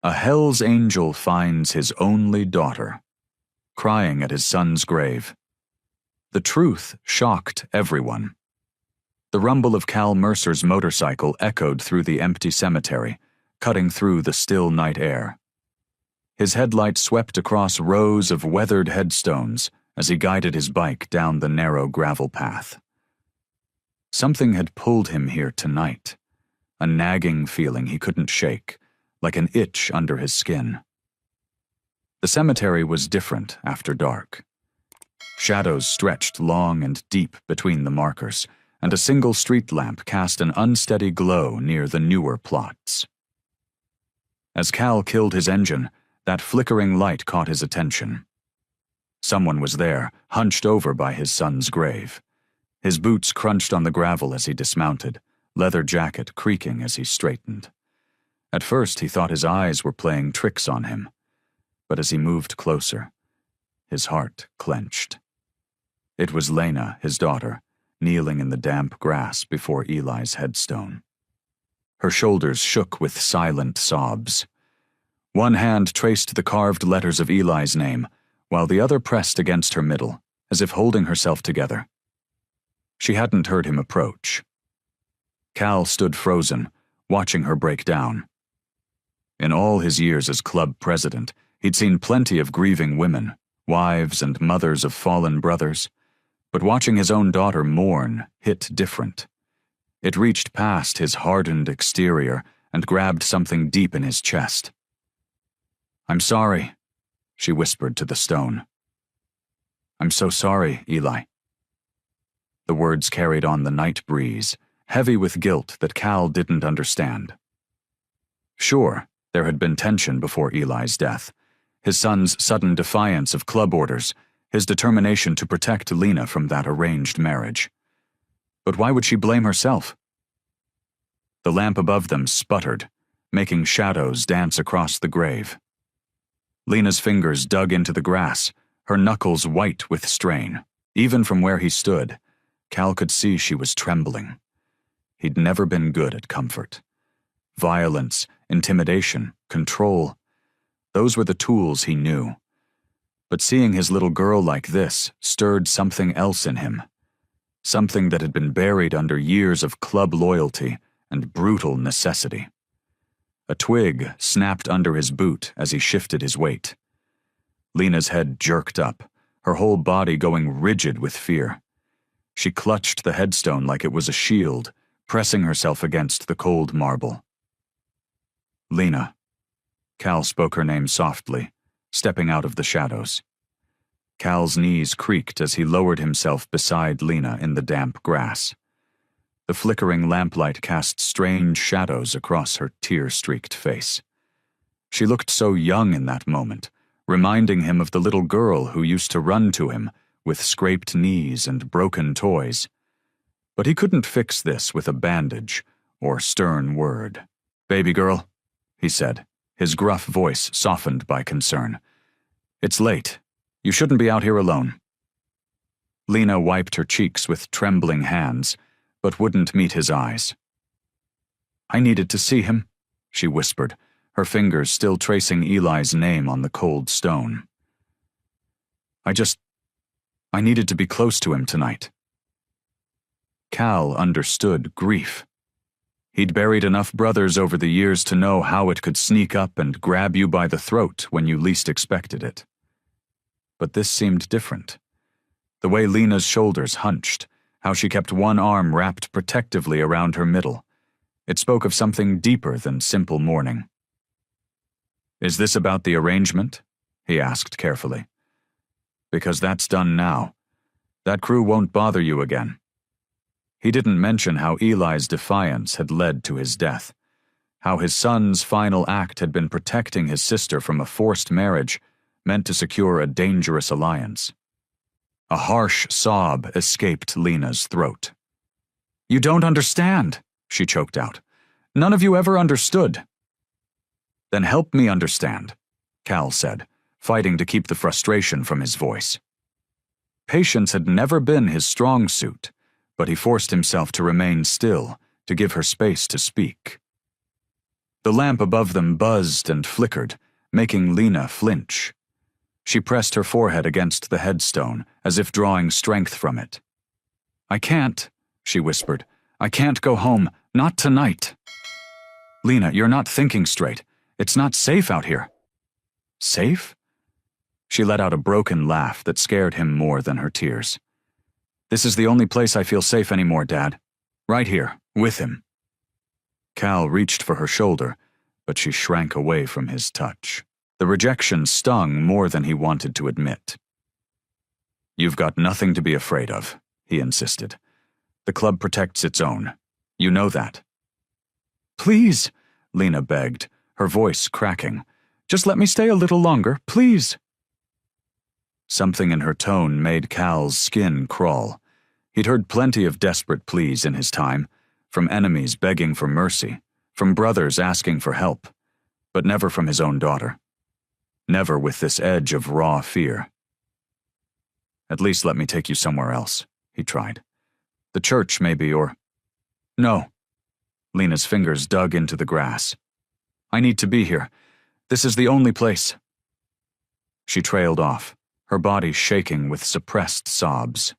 A Hell's Angel finds his only daughter, crying at his son's grave. The truth shocked everyone. The rumble of Cal Mercer's motorcycle echoed through the empty cemetery, cutting through the still night air. His headlight swept across rows of weathered headstones as he guided his bike down the narrow gravel path. Something had pulled him here tonight, a nagging feeling he couldn't shake, like an itch under his skin. The cemetery was different after dark. Shadows stretched long and deep between the markers, and a single street lamp cast an unsteady glow near the newer plots. As Cal killed his engine, that flickering light caught his attention. Someone was there, hunched over by his son's grave. His boots crunched on the gravel as he dismounted, leather jacket creaking as he straightened. At first he thought his eyes were playing tricks on him, but as he moved closer, his heart clenched. It was Lena, his daughter, kneeling in the damp grass before Eli's headstone. Her shoulders shook with silent sobs. One hand traced the carved letters of Eli's name, while the other pressed against her middle, as if holding herself together. She hadn't heard him approach. Cal stood frozen, watching her break down. In all his years as club president, he'd seen plenty of grieving women, wives and mothers of fallen brothers, but watching his own daughter mourn hit different. It reached past his hardened exterior and grabbed something deep in his chest. "I'm sorry," she whispered to the stone. "I'm so sorry, Eli." The words carried on the night breeze, heavy with guilt that Cal didn't understand. Sure, there had been tension before Eli's death. His son's sudden defiance of club orders, his determination to protect Lena from that arranged marriage. But why would she blame herself? The lamp above them sputtered, making shadows dance across the grave. Lena's fingers dug into the grass, her knuckles white with strain. Even from where he stood, Cal could see she was trembling. He'd never been good at comfort. Violence, intimidation, control, those were the tools he knew. But seeing his little girl like this stirred something else in him. Something that had been buried under years of club loyalty and brutal necessity. A twig snapped under his boot as he shifted his weight. Lena's head jerked up, her whole body going rigid with fear. She clutched the headstone like it was a shield, pressing herself against the cold marble. "Lena." Cal spoke her name softly, stepping out of the shadows. Cal's knees creaked as he lowered himself beside Lena in the damp grass. The flickering lamplight cast strange shadows across her tear-streaked face. She looked so young in that moment, reminding him of the little girl who used to run to him with scraped knees and broken toys. But he couldn't fix this with a bandage or stern word. "Baby girl," he said, his gruff voice softened by concern. "It's late. You shouldn't be out here alone." Lena wiped her cheeks with trembling hands, but wouldn't meet his eyes. "I needed to see him," she whispered, her fingers still tracing Eli's name on the cold stone. I needed to be close to him tonight." Cal understood grief. He'd buried enough brothers over the years to know how it could sneak up and grab you by the throat when you least expected it. But this seemed different. The way Lena's shoulders hunched, how she kept one arm wrapped protectively around her middle. It spoke of something deeper than simple mourning. "Is this about the arrangement?" he asked carefully. "Because that's done now. That crew won't bother you again." He didn't mention how Eli's defiance had led to his death, how his son's final act had been protecting his sister from a forced marriage meant to secure a dangerous alliance. A harsh sob escaped Lena's throat. "You don't understand," she choked out. "None of you ever understood." "Then help me understand," Cal said, fighting to keep the frustration from his voice. Patience had never been his strong suit, but he forced himself to remain still, to give her space to speak. The lamp above them buzzed and flickered, making Lena flinch. She pressed her forehead against the headstone, as if drawing strength from it. "I can't," she whispered. "I can't go home. Not tonight." "Lena, you're not thinking straight. It's not safe out here." "Safe?" She let out a broken laugh that scared him more than her tears. "This is the only place I feel safe anymore, Dad. Right here, with him." Cal reached for her shoulder, but she shrank away from his touch. The rejection stung more than he wanted to admit. "You've got nothing to be afraid of," he insisted. "The club protects its own. You know that." "Please," Lena begged, her voice cracking. "Just let me stay a little longer, please." Something in her tone made Cal's skin crawl. He'd heard plenty of desperate pleas in his time, from enemies begging for mercy, from brothers asking for help, but never from his own daughter. Never with this edge of raw fear. "At least let me take you somewhere else," he tried. "The church, maybe, or—" "No." Lena's fingers dug into the grass. "I need to be here. This is the only place." She trailed off, her body shaking with suppressed sobs.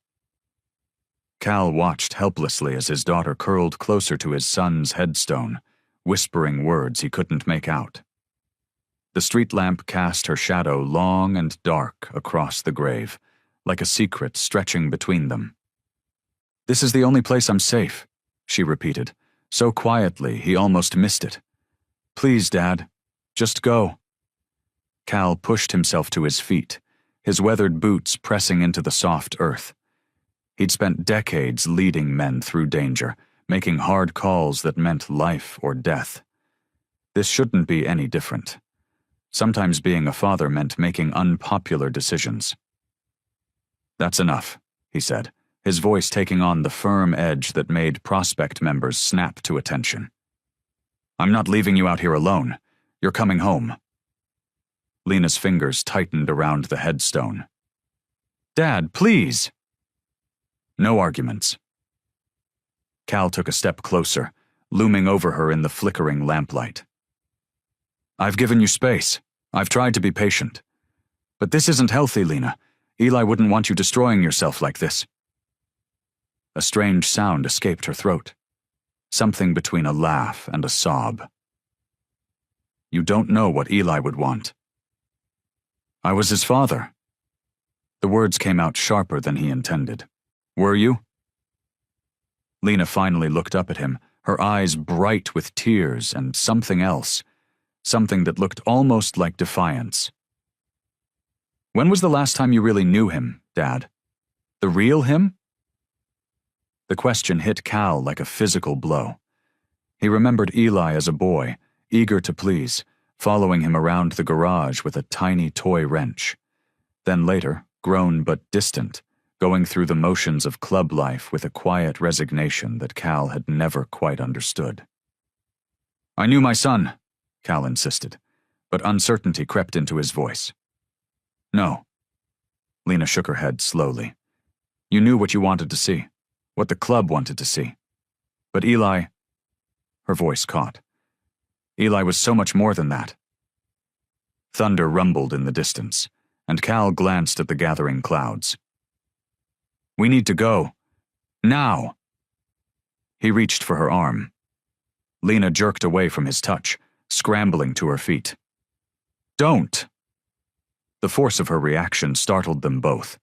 Cal watched helplessly as his daughter curled closer to his son's headstone, whispering words he couldn't make out. The street lamp cast her shadow long and dark across the grave, like a secret stretching between them. "This is the only place I'm safe," she repeated, so quietly he almost missed it. "Please, Dad, just go." Cal pushed himself to his feet, his weathered boots pressing into the soft earth. He'd spent decades leading men through danger, making hard calls that meant life or death. This shouldn't be any different. Sometimes being a father meant making unpopular decisions. "That's enough," he said, his voice taking on the firm edge that made prospect members snap to attention. "I'm not leaving you out here alone. You're coming home." Lena's fingers tightened around the headstone. "Dad, please!" No arguments. Cal took a step closer, looming over her in the flickering lamplight. "I've given you space. I've tried to be patient. But this isn't healthy, Lena. Eli wouldn't want you destroying yourself like this." A strange sound escaped her throat, something between a laugh and a sob. "You don't know what Eli would want." "I was his father." The words came out sharper than he intended. "Were you?" Lena finally looked up at him, her eyes bright with tears and something else, something that looked almost like defiance. "When was the last time you really knew him, Dad? The real him?" The question hit Cal like a physical blow. He remembered Eli as a boy, eager to please, following him around the garage with a tiny toy wrench. Then later, grown but distant, going through the motions of club life with a quiet resignation that Cal had never quite understood. "I knew my son," Cal insisted, but uncertainty crept into his voice. "No." Lena shook her head slowly. "You knew what you wanted to see, what the club wanted to see. But Eli—" Her voice caught. "Eli was so much more than that." Thunder rumbled in the distance, and Cal glanced at the gathering clouds. "We need to go. Now!" He reached for her arm. Lena jerked away from his touch, scrambling to her feet. "Don't!" The force of her reaction startled them both.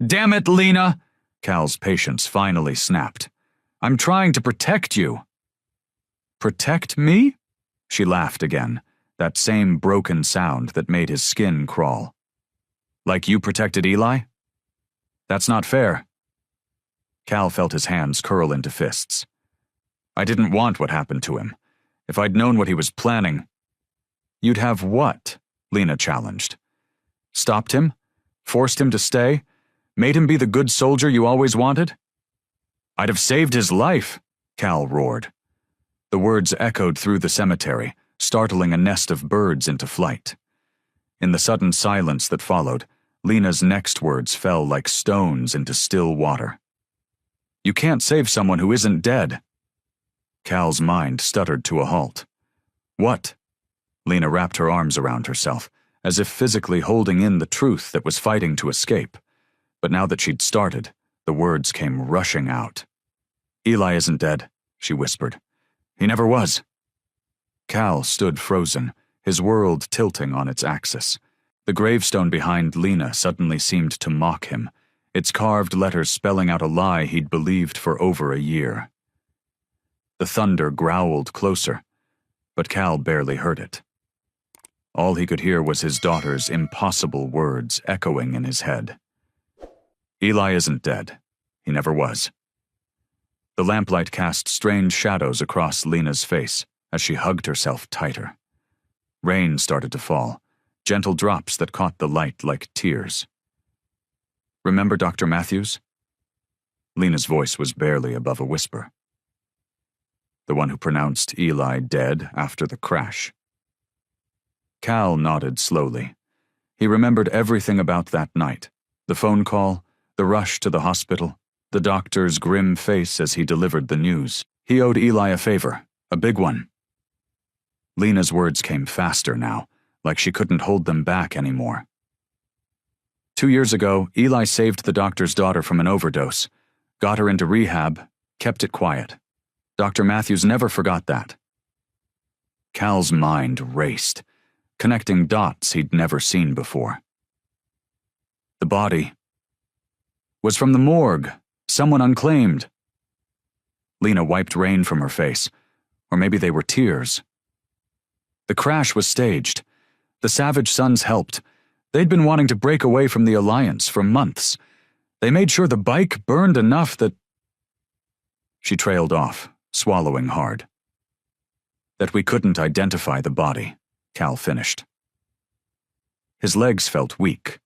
"Damn it, Lena!" Cal's patience finally snapped. "I'm trying to protect you." "Protect me?" She laughed again, that same broken sound that made his skin crawl. "Like you protected Eli? That's not fair." Cal felt his hands curl into fists. "I didn't want what happened to him. If I'd known what he was planning—" "You'd have what?" Lena challenged. "Stopped him? Forced him to stay? Made him be the good soldier you always wanted?" "I'd have saved his life," Cal roared. The words echoed through the cemetery, startling a nest of birds into flight. In the sudden silence that followed, Lena's next words fell like stones into still water. "You can't save someone who isn't dead." Cal's mind stuttered to a halt. What? Lena wrapped her arms around herself, as if physically holding in the truth that was fighting to escape. But now that she'd started, the words came rushing out. Eli isn't dead, she whispered. He never was. Cal stood frozen, his world tilting on its axis. The gravestone behind Lena suddenly seemed to mock him, its carved letters spelling out a lie he'd believed for over a year. The thunder growled closer, but Cal barely heard it. All he could hear was his daughter's impossible words echoing in his head. Eli isn't dead. He never was. The lamplight cast strange shadows across Lena's face as she hugged herself tighter. Rain started to fall, gentle drops that caught the light like tears. Remember Dr. Matthews? Lena's voice was barely above a whisper. The one who pronounced Eli dead after the crash. Cal nodded slowly. He remembered everything about that night. The phone call, the rush to the hospital, the doctor's grim face as he delivered the news. He owed Eli a favor, a big one. Lena's words came faster now, like she couldn't hold them back anymore. 2 years ago, Eli saved the doctor's daughter from an overdose, got her into rehab, kept it quiet. Dr. Matthews never forgot that. Cal's mind raced, connecting dots he'd never seen before. The body was from the morgue, someone unclaimed. Lena wiped rain from her face, or maybe they were tears. The crash was staged. The Savage Sons helped. They'd been wanting to break away from the Alliance for months. They made sure the bike burned enough that... She trailed off, swallowing hard. That we couldn't identify the body, Cal finished. His legs felt weak.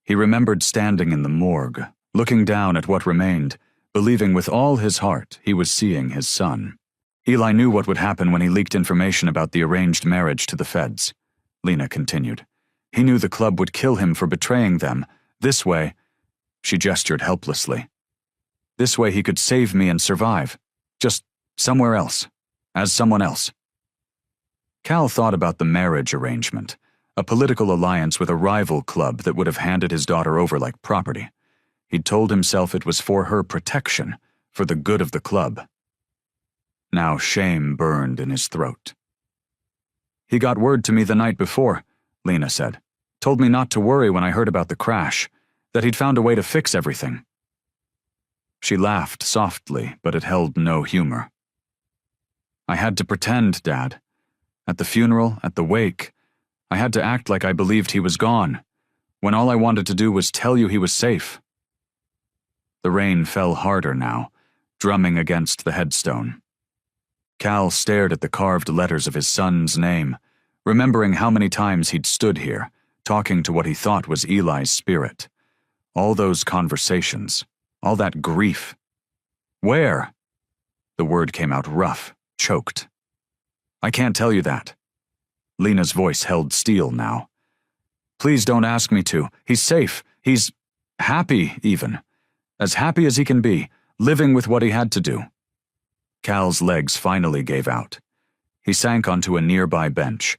He remembered standing in the morgue, looking down at what remained, believing with all his heart he was seeing his son. Eli knew what would happen when he leaked information about the arranged marriage to the feds, Lena continued. He knew the club would kill him for betraying them. This way, she gestured helplessly. This way he could save me and survive. Just somewhere else, as someone else. Cal thought about the marriage arrangement, a political alliance with a rival club that would have handed his daughter over like property. He'd told himself it was for her protection, for the good of the club. Now shame burned in his throat. He got word to me the night before, Lena said. Told me not to worry when I heard about the crash, that he'd found a way to fix everything. She laughed softly, but it held no humor. I had to pretend, Dad. At the funeral, at the wake, I had to act like I believed he was gone, when all I wanted to do was tell you he was safe. The rain fell harder now, drumming against the headstone. Cal stared at the carved letters of his son's name, remembering how many times he'd stood here, talking to what he thought was Eli's spirit. All those conversations, all that grief. Where? The word came out rough, choked. I can't tell you that. Lena's voice held steel now. Please don't ask me to. He's safe. He's happy, even. As happy as he can be, living with what he had to do. Cal's legs finally gave out. He sank onto a nearby bench,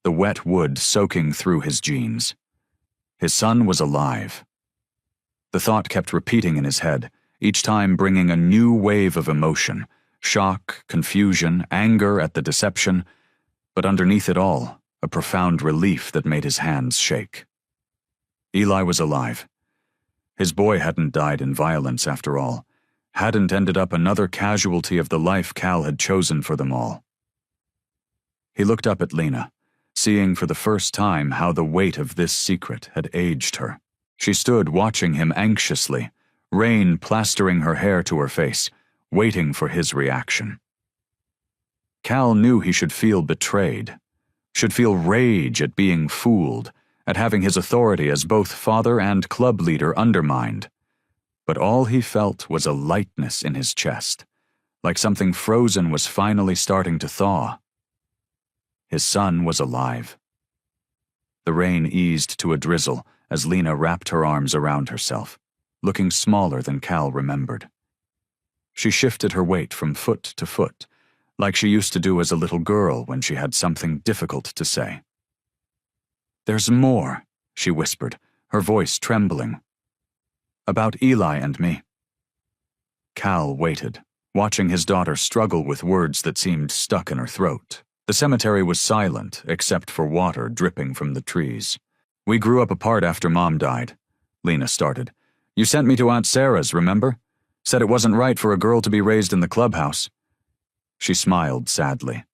the wet wood soaking through his jeans. His son was alive. The thought kept repeating in his head, each time bringing a new wave of emotion, shock, confusion, anger at the deception, but underneath it all, a profound relief that made his hands shake. Eli was alive. His boy hadn't died in violence after all, hadn't ended up another casualty of the life Cal had chosen for them all. He looked up at Lena, seeing for the first time how the weight of this secret had aged her. She stood watching him anxiously, rain plastering her hair to her face, waiting for his reaction. Cal knew he should feel betrayed, should feel rage at being fooled, at having his authority as both father and club leader undermined. But all he felt was a lightness in his chest, like something frozen was finally starting to thaw. His son was alive. The rain eased to a drizzle as Lena wrapped her arms around herself, looking smaller than Cal remembered. She shifted her weight from foot to foot, like she used to do as a little girl when she had something difficult to say. "There's more," she whispered, her voice trembling. "About Eli and me." Cal waited, watching his daughter struggle with words that seemed stuck in her throat. The cemetery was silent, except for water dripping from the trees. "We grew up apart after Mom died," Lena started. "You sent me to Aunt Sarah's, remember? Said it wasn't right for a girl to be raised in the clubhouse." She smiled sadly.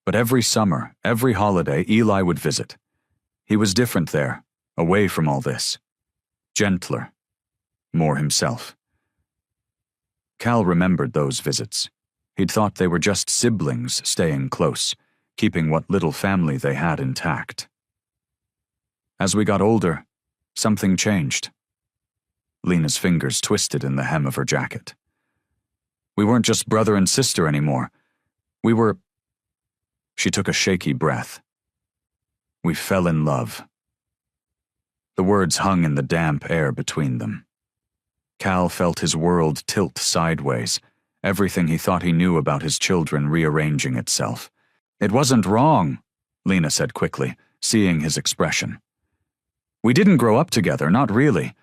But every summer, every holiday, Eli would visit. He was different there, away from all this. Gentler. More himself. Cal remembered those visits. He'd thought they were just siblings staying close, keeping what little family they had intact. As we got older, something changed. Lena's fingers twisted in the hem of her jacket. We weren't just brother and sister anymore. We were... She took a shaky breath. We fell in love. The words hung in the damp air between them. Cal felt his world tilt sideways, everything he thought he knew about his children rearranging itself. "It wasn't wrong," Lena said quickly, seeing his expression. "We didn't grow up together, not really.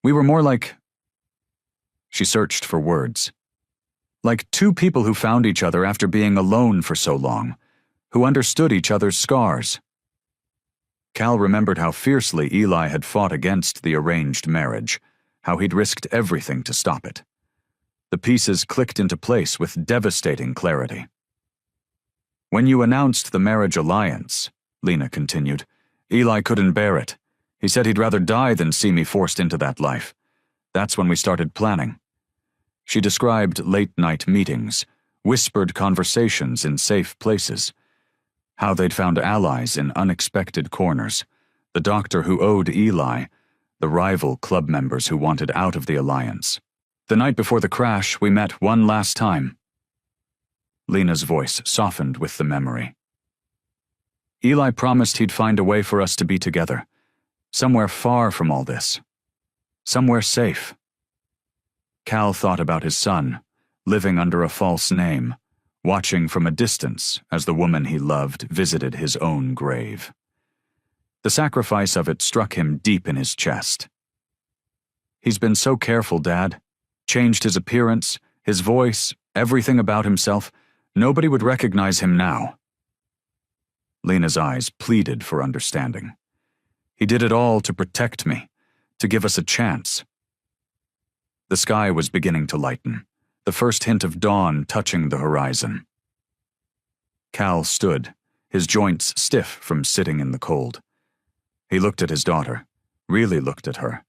We were more like..." She searched for words. "Like two people who found each other after being alone for so long, who understood each other's scars." Cal remembered how fiercely Eli had fought against the arranged marriage, how he'd risked everything to stop it. The pieces clicked into place with devastating clarity. "When you announced the marriage alliance," Lena continued, "Eli couldn't bear it. He said he'd rather die than see me forced into that life. That's when we started planning." She described late-night meetings, whispered conversations in safe places, how they'd found allies in unexpected corners, the doctor who owed Eli, the rival club members who wanted out of the alliance. "The night before the crash, we met one last time." Lena's voice softened with the memory. "Eli promised he'd find a way for us to be together, somewhere far from all this, somewhere safe." Cal thought about his son, living under a false name, watching from a distance as the woman he loved visited his own grave. The sacrifice of it struck him deep in his chest. "He's been so careful, Dad. Changed his appearance, his voice, everything about himself. Nobody would recognize him now." Lena's eyes pleaded for understanding. "He did it all to protect me, to give us a chance." The sky was beginning to lighten, the first hint of dawn touching the horizon. Cal stood, his joints stiff from sitting in the cold. He looked at his daughter, really looked at her,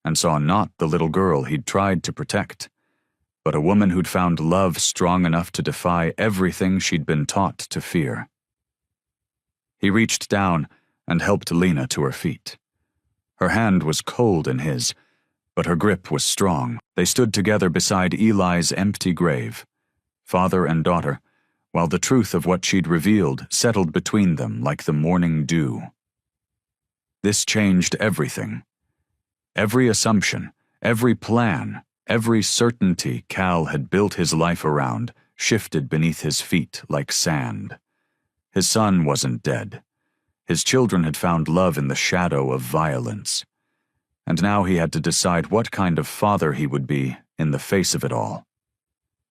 and saw not the little girl he'd tried to protect, but a woman who'd found love strong enough to defy everything she'd been taught to fear. He reached down and helped Lena to her feet. Her hand was cold in his, but her grip was strong. They stood together beside Eli's empty grave, father and daughter, while the truth of what she'd revealed settled between them like the morning dew. This changed everything. Every assumption, every plan, every certainty Cal had built his life around shifted beneath his feet like sand. His son wasn't dead. His children had found love in the shadow of violence. And now he had to decide what kind of father he would be in the face of it all.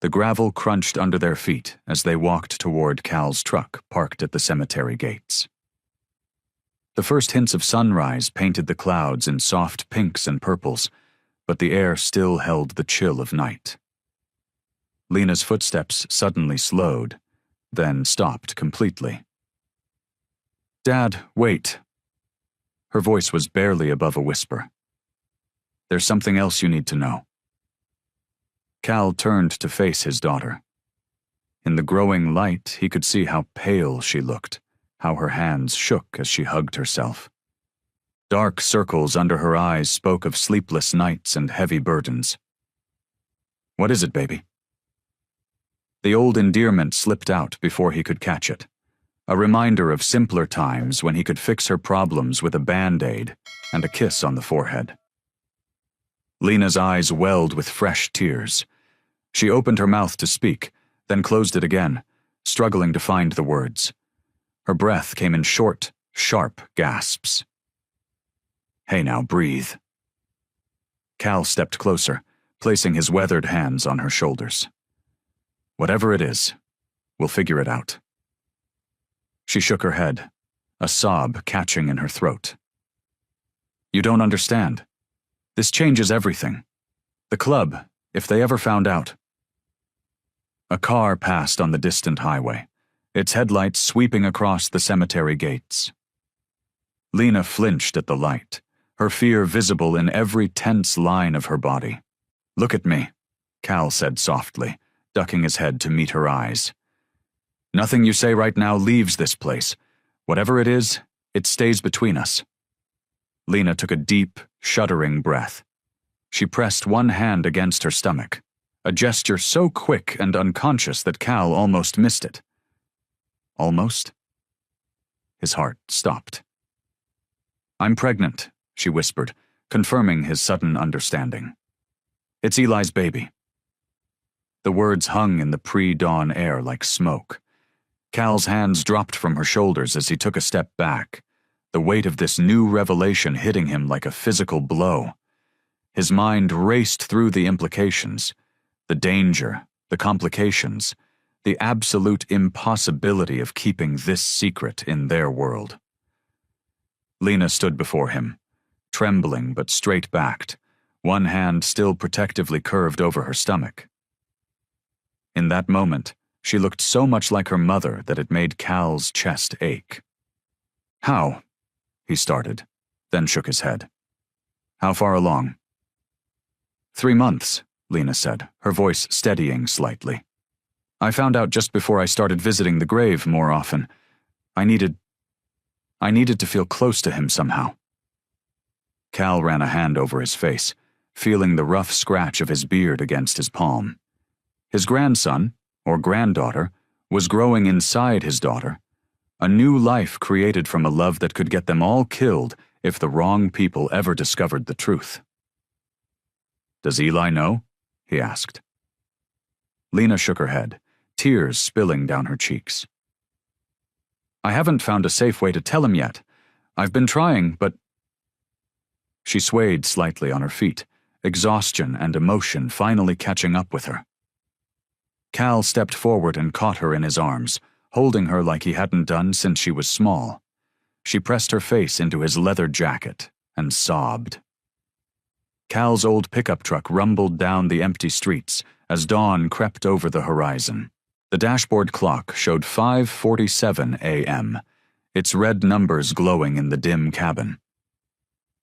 The gravel crunched under their feet as they walked toward Cal's truck parked at the cemetery gates. The first hints of sunrise painted the clouds in soft pinks and purples, but the air still held the chill of night. Lena's footsteps suddenly slowed, then stopped completely. "Dad, wait." Her voice was barely above a whisper. "There's something else you need to know." Cal turned to face his daughter. In the growing light, he could see how pale she looked, how her hands shook as she hugged herself. Dark circles under her eyes spoke of sleepless nights and heavy burdens. "What is it, baby?" The old endearment slipped out before he could catch it, a reminder of simpler times when he could fix her problems with a Band-Aid and a kiss on the forehead. Lena's eyes welled with fresh tears. She opened her mouth to speak, then closed it again, struggling to find the words. Her breath came in short, sharp gasps. "Hey now, breathe." Cal stepped closer, placing his weathered hands on her shoulders. "Whatever it is, we'll figure it out." She shook her head, a sob catching in her throat. "You don't understand. This changes everything. The club, if they ever found out." A car passed on the distant highway, its headlights sweeping across the cemetery gates. Lena flinched at the light, her fear visible in every tense line of her body. "Look at me," Cal said softly, ducking his head to meet her eyes. "Nothing you say right now leaves this place. Whatever it is, it stays between us." Lena took a deep, shuddering breath. She pressed one hand against her stomach, a gesture so quick and unconscious that Cal almost missed it. Almost? His heart stopped. "I'm pregnant," she whispered, confirming his sudden understanding. "It's Eli's baby." The words hung in the pre-dawn air like smoke. Cal's hands dropped from her shoulders as he took a step back, the weight of this new revelation hitting him like a physical blow. His mind raced through the implications, the danger, the complications, the absolute impossibility of keeping this secret in their world. Lena stood before him, trembling but straight-backed, one hand still protectively curved over her stomach. In that moment, she looked so much like her mother that it made Cal's chest ache. "How?" he started, then shook his head. "How far along?" 3 months, Lena said, her voice steadying slightly. "I found out just before I started visiting the grave more often. I needed to feel close to him somehow." Cal ran a hand over his face, feeling the rough scratch of his beard against his palm. His grandson, or granddaughter, was growing inside his daughter, a new life created from a love that could get them all killed if the wrong people ever discovered the truth. "Does Eli know?" he asked. Lena shook her head, tears spilling down her cheeks. "I haven't found a safe way to tell him yet. I've been trying, but—" She swayed slightly on her feet, exhaustion and emotion finally catching up with her. Cal stepped forward and caught her in his arms, holding her like he hadn't done since she was small. She pressed her face into his leather jacket and sobbed. Cal's old pickup truck rumbled down the empty streets as dawn crept over the horizon. The dashboard clock showed 5:47 a.m., its red numbers glowing in the dim cabin.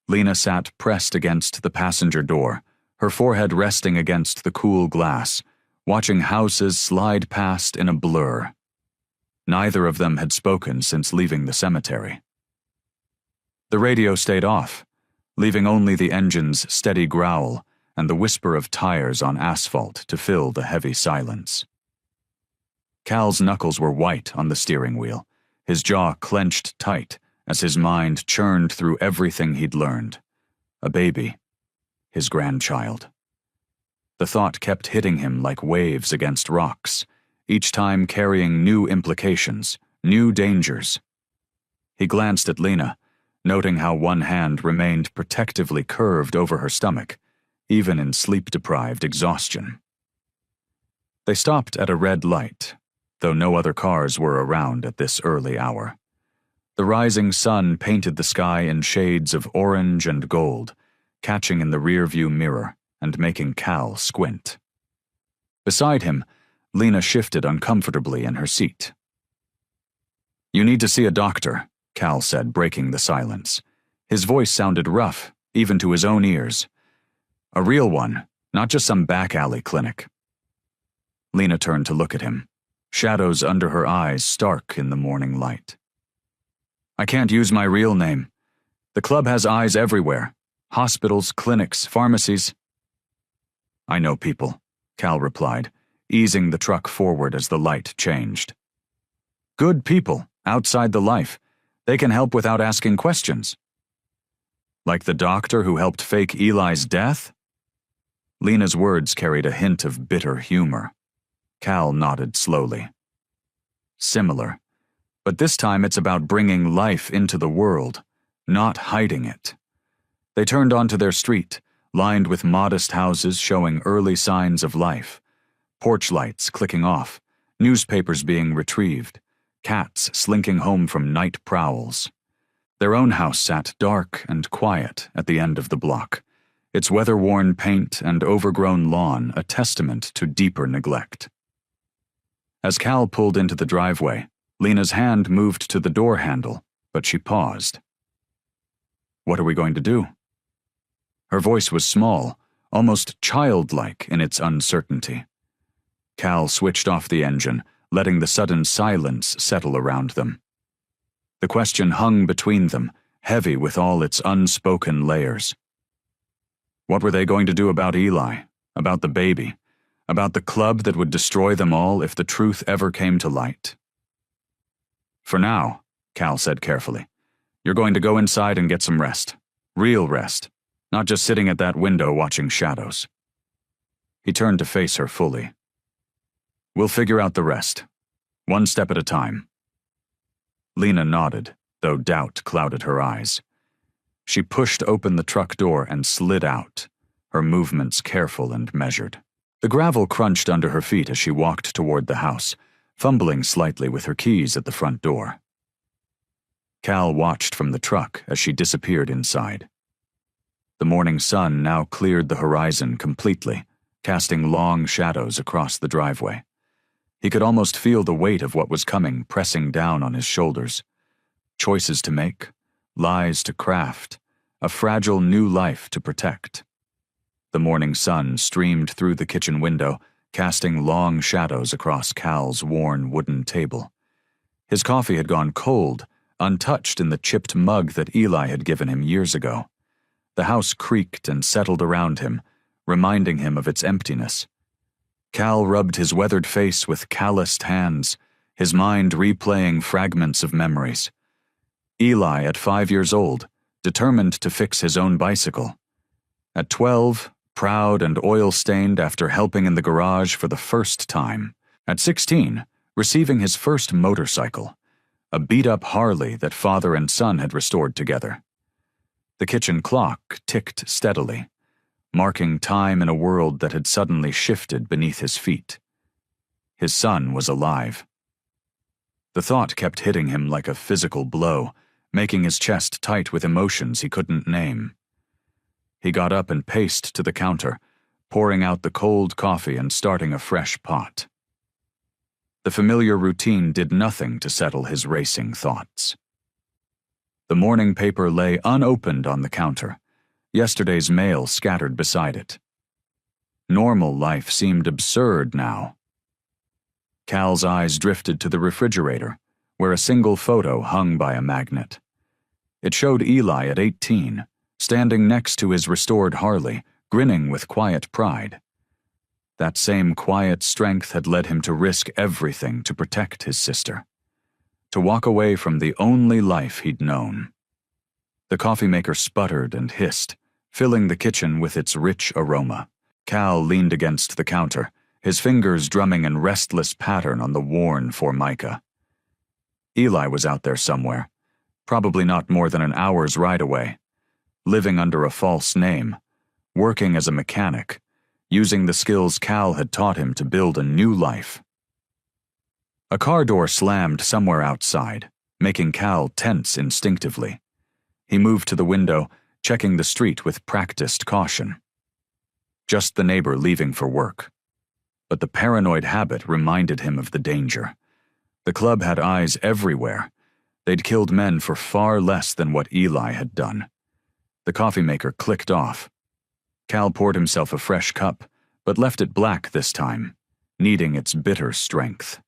Lena sat pressed against the passenger door, her forehead resting against the cool glass, watching houses slide past in a blur. Neither of them had spoken since leaving the cemetery. The radio stayed off, leaving only the engine's steady growl and the whisper of tires on asphalt to fill the heavy silence. Cal's knuckles were white on the steering wheel, his jaw clenched tight as his mind churned through everything he'd learned. A baby, his grandchild. The thought kept hitting him like waves against rocks, each time carrying new implications, new dangers. He glanced at Lena, noting how one hand remained protectively curved over her stomach, even in sleep-deprived exhaustion. They stopped at a red light, though no other cars were around at this early hour. The rising sun painted the sky in shades of orange and gold, catching in the rearview mirror and making Cal squint. Beside him, Lena shifted uncomfortably in her seat. "You need to see a doctor," Cal said, breaking the silence. His voice sounded rough, even to his own ears. "A real one, not just some back-alley clinic." Lena turned to look at him, shadows under her eyes stark in the morning light. "I can't use my real name. The club has eyes everywhere. Hospitals, clinics, pharmacies." "I know people," Cal replied, easing the truck forward as the light changed. "Good people, outside the life. They can help without asking questions." "Like the doctor who helped fake Eli's death?" Lena's words carried a hint of bitter humor. Cal nodded slowly. Similar, but this time it's about bringing life into the world, not hiding it. They turned onto their street, lined with modest houses showing early signs of life, porch lights clicking off, newspapers being retrieved, cats slinking home from night prowls. Their own house sat dark and quiet at the end of the block, its weather-worn paint and overgrown lawn a testament to deeper neglect. As Cal pulled into the driveway, Lena's hand moved to the door handle, but she paused. "What are we going to do?" Her voice was small, almost childlike in its uncertainty. Cal switched off the engine, letting the sudden silence settle around them. The question hung between them, heavy with all its unspoken layers. What were they going to do about Eli, about the baby, about the club that would destroy them all if the truth ever came to light? "For now," Cal said carefully, "you're going to go inside and get some rest. Real rest, not just sitting at that window watching shadows." He turned to face her fully. "We'll figure out the rest, one step at a time." Lena nodded, though doubt clouded her eyes. She pushed open the truck door and slid out, her movements careful and measured. The gravel crunched under her feet as she walked toward the house, fumbling slightly with her keys at the front door. Cal watched from the truck as she disappeared inside. The morning sun now cleared the horizon completely, casting long shadows across the driveway. He could almost feel the weight of what was coming pressing down on his shoulders. Choices to make, lies to craft, a fragile new life to protect. The morning sun streamed through the kitchen window, casting long shadows across Cal's worn wooden table. His coffee had gone cold, untouched in the chipped mug that Eli had given him years ago. The house creaked and settled around him, reminding him of its emptiness. Cal rubbed his weathered face with calloused hands, his mind replaying fragments of memories. Eli, at 5 years old, determined to fix his own bicycle. At 12, proud and oil-stained after helping in the garage for the first time. At 16, receiving his first motorcycle, a beat-up Harley that father and son had restored together. The kitchen clock ticked steadily, marking time in a world that had suddenly shifted beneath his feet. His son was alive. The thought kept hitting him like a physical blow, making his chest tight with emotions he couldn't name. He got up and paced to the counter, pouring out the cold coffee and starting a fresh pot. The familiar routine did nothing to settle his racing thoughts. The morning paper lay unopened on the counter, yesterday's mail scattered beside it. Normal life seemed absurd now. Cal's eyes drifted to the refrigerator, where a single photo hung by a magnet. It showed Eli at 18, standing next to his restored Harley, grinning with quiet pride. That same quiet strength had led him to risk everything to protect his sister, to walk away from the only life he'd known. The coffee maker sputtered and hissed, filling the kitchen with its rich aroma. Cal leaned against the counter, his fingers drumming in restless pattern on the worn formica. Eli was out there somewhere, probably not more than an hour's ride away, living under a false name, working as a mechanic, using the skills Cal had taught him to build a new life. A car door slammed somewhere outside, making Cal tense instinctively. He moved to the window, checking the street with practiced caution. Just the neighbor leaving for work. But the paranoid habit reminded him of the danger. The club had eyes everywhere. They'd killed men for far less than what Eli had done. The coffee maker clicked off. Cal poured himself a fresh cup, but left it black this time, needing its bitter strength.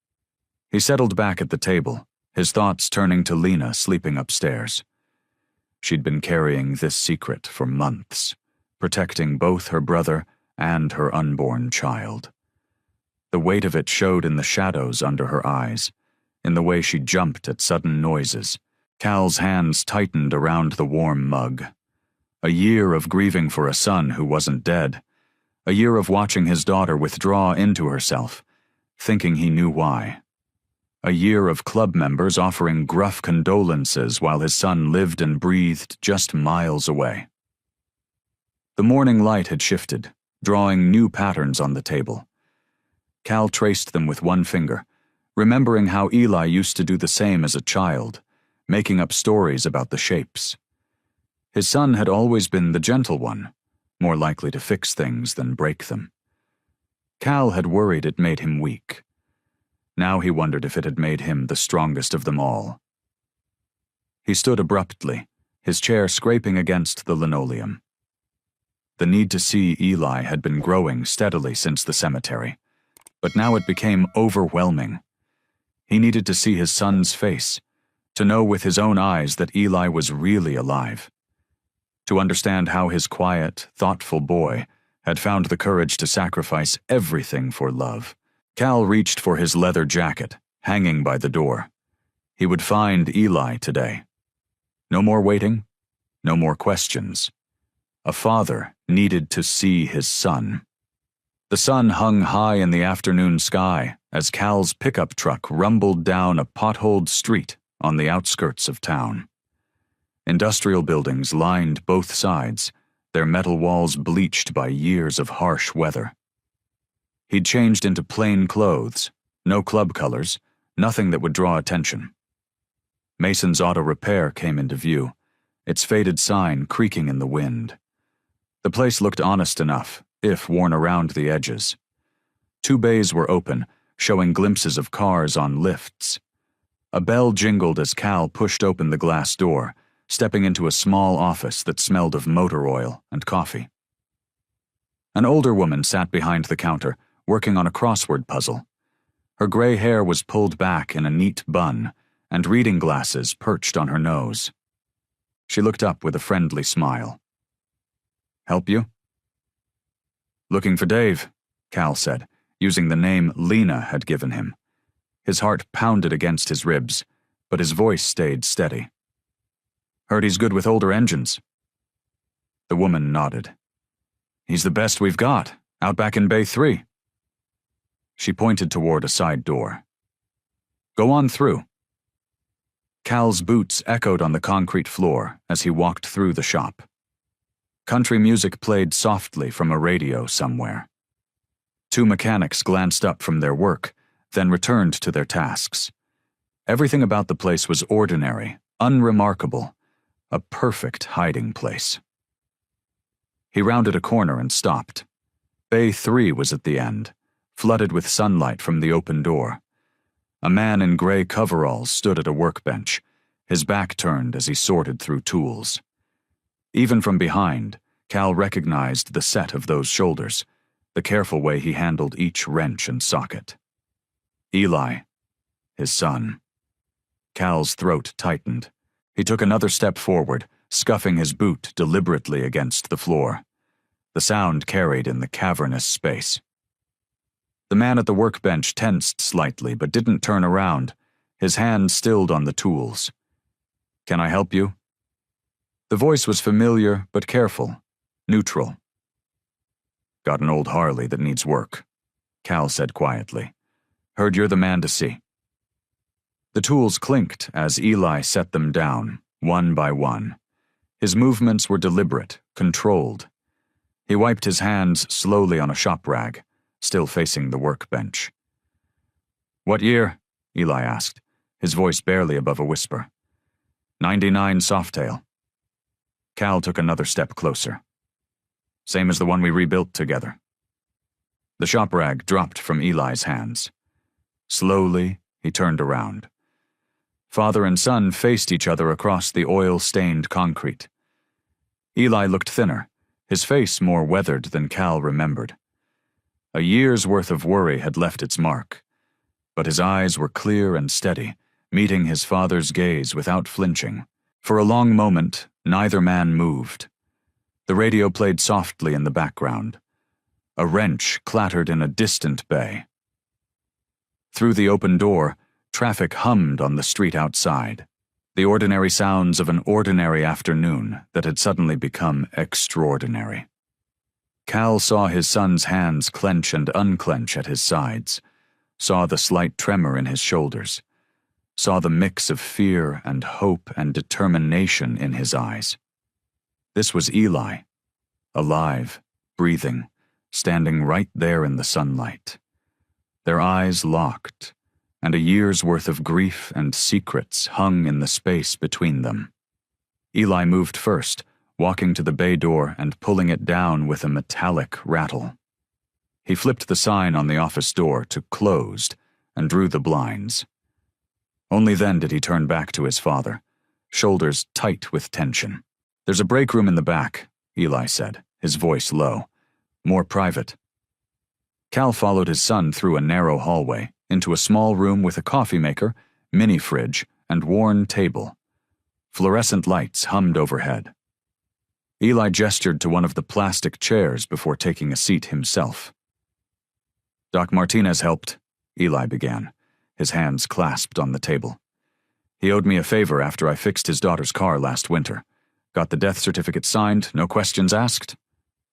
He settled back at the table, his thoughts turning to Lena sleeping upstairs. She'd been carrying this secret for months, protecting both her brother and her unborn child. The weight of it showed in the shadows under her eyes, in the way she jumped at sudden noises. Cal's hands tightened around the warm mug. A year of grieving for a son who wasn't dead. A year of watching his daughter withdraw into herself, thinking he knew why. A year of club members offering gruff condolences while his son lived and breathed just miles away. The morning light had shifted, drawing new patterns on the table. Cal traced them with one finger, remembering how Eli used to do the same as a child, making up stories about the shapes. His son had always been the gentle one, more likely to fix things than break them. Cal had worried it made him weak. Now he wondered if it had made him the strongest of them all. He stood abruptly, his chair scraping against the linoleum. The need to see Eli had been growing steadily since the cemetery, but now it became overwhelming. He needed to see his son's face, to know with his own eyes that Eli was really alive, to understand how his quiet, thoughtful boy had found the courage to sacrifice everything for love. Cal reached for his leather jacket, hanging by the door. He would find Eli today. No more waiting, no more questions. A father needed to see his son. The sun hung high in the afternoon sky as Cal's pickup truck rumbled down a potholed street on the outskirts of town. Industrial buildings lined both sides, their metal walls bleached by years of harsh weather. He'd changed into plain clothes, no club colors, nothing that would draw attention. Mason's Auto Repair came into view, its faded sign creaking in the wind. The place looked honest enough, if worn around the edges. 2 bays were open, showing glimpses of cars on lifts. A bell jingled as Cal pushed open the glass door, stepping into a small office that smelled of motor oil and coffee. An older woman sat behind the counter, working on a crossword puzzle. Her gray hair was pulled back in a neat bun, and reading glasses perched on her nose. She looked up with a friendly smile. "Help you?" "Looking for Dave," Cal said, using the name Lena had given him. His heart pounded against his ribs, but his voice stayed steady. "Heard he's good with older engines." The woman nodded. "He's the best we've got, out back in Bay 3. She pointed toward a side door. "Go on through." Cal's boots echoed on the concrete floor as he walked through the shop. Country music played softly from a radio somewhere. 2 mechanics glanced up from their work, then returned to their tasks. Everything about the place was ordinary, unremarkable, a perfect hiding place. He rounded a corner and stopped. Bay 3 was at the end, flooded with sunlight from the open door. A man in gray coveralls stood at a workbench, his back turned as he sorted through tools. Even from behind, Cal recognized the set of those shoulders, the careful way he handled each wrench and socket. Eli, his son. Cal's throat tightened. He took another step forward, scuffing his boot deliberately against the floor. The sound carried in the cavernous space. The man at the workbench tensed slightly but didn't turn around, his hand stilled on the tools. "Can I help you?" The voice was familiar but careful, neutral. "Got an old Harley that needs work," Cal said quietly. "Heard you're the man to see." The tools clinked as Eli set them down, one by one. His movements were deliberate, controlled. He wiped his hands slowly on a shop rag, still facing the workbench. "What year?" Eli asked, his voice barely above a whisper. 99 Softail. Cal took another step closer. "Same as the one we rebuilt together." The shop rag dropped from Eli's hands. Slowly, he turned around. Father and son faced each other across the oil-stained concrete. Eli looked thinner, his face more weathered than Cal remembered. A year's worth of worry had left its mark, but his eyes were clear and steady, meeting his father's gaze without flinching. For a long moment, neither man moved. The radio played softly in the background. A wrench clattered in a distant bay. Through the open door, traffic hummed on the street outside, the ordinary sounds of an ordinary afternoon that had suddenly become extraordinary. Cal saw his son's hands clench and unclench at his sides, saw the slight tremor in his shoulders, saw the mix of fear and hope and determination in his eyes. This was Eli, alive, breathing, standing right there in the sunlight. Their eyes locked, and a year's worth of grief and secrets hung in the space between them. Eli moved first, walking to the bay door and pulling it down with a metallic rattle. He flipped the sign on the office door to closed and drew the blinds. Only then did he turn back to his father, shoulders tight with tension. "There's a break room in the back," Eli said, his voice low. "More private." Cal followed his son through a narrow hallway, into a small room with a coffee maker, mini fridge, and worn table. Fluorescent lights hummed overhead. Eli gestured to one of the plastic chairs before taking a seat himself. "Doc Martinez helped," Eli began, his hands clasped on the table. "He owed me a favor after I fixed his daughter's car last winter. Got the death certificate signed, no questions asked."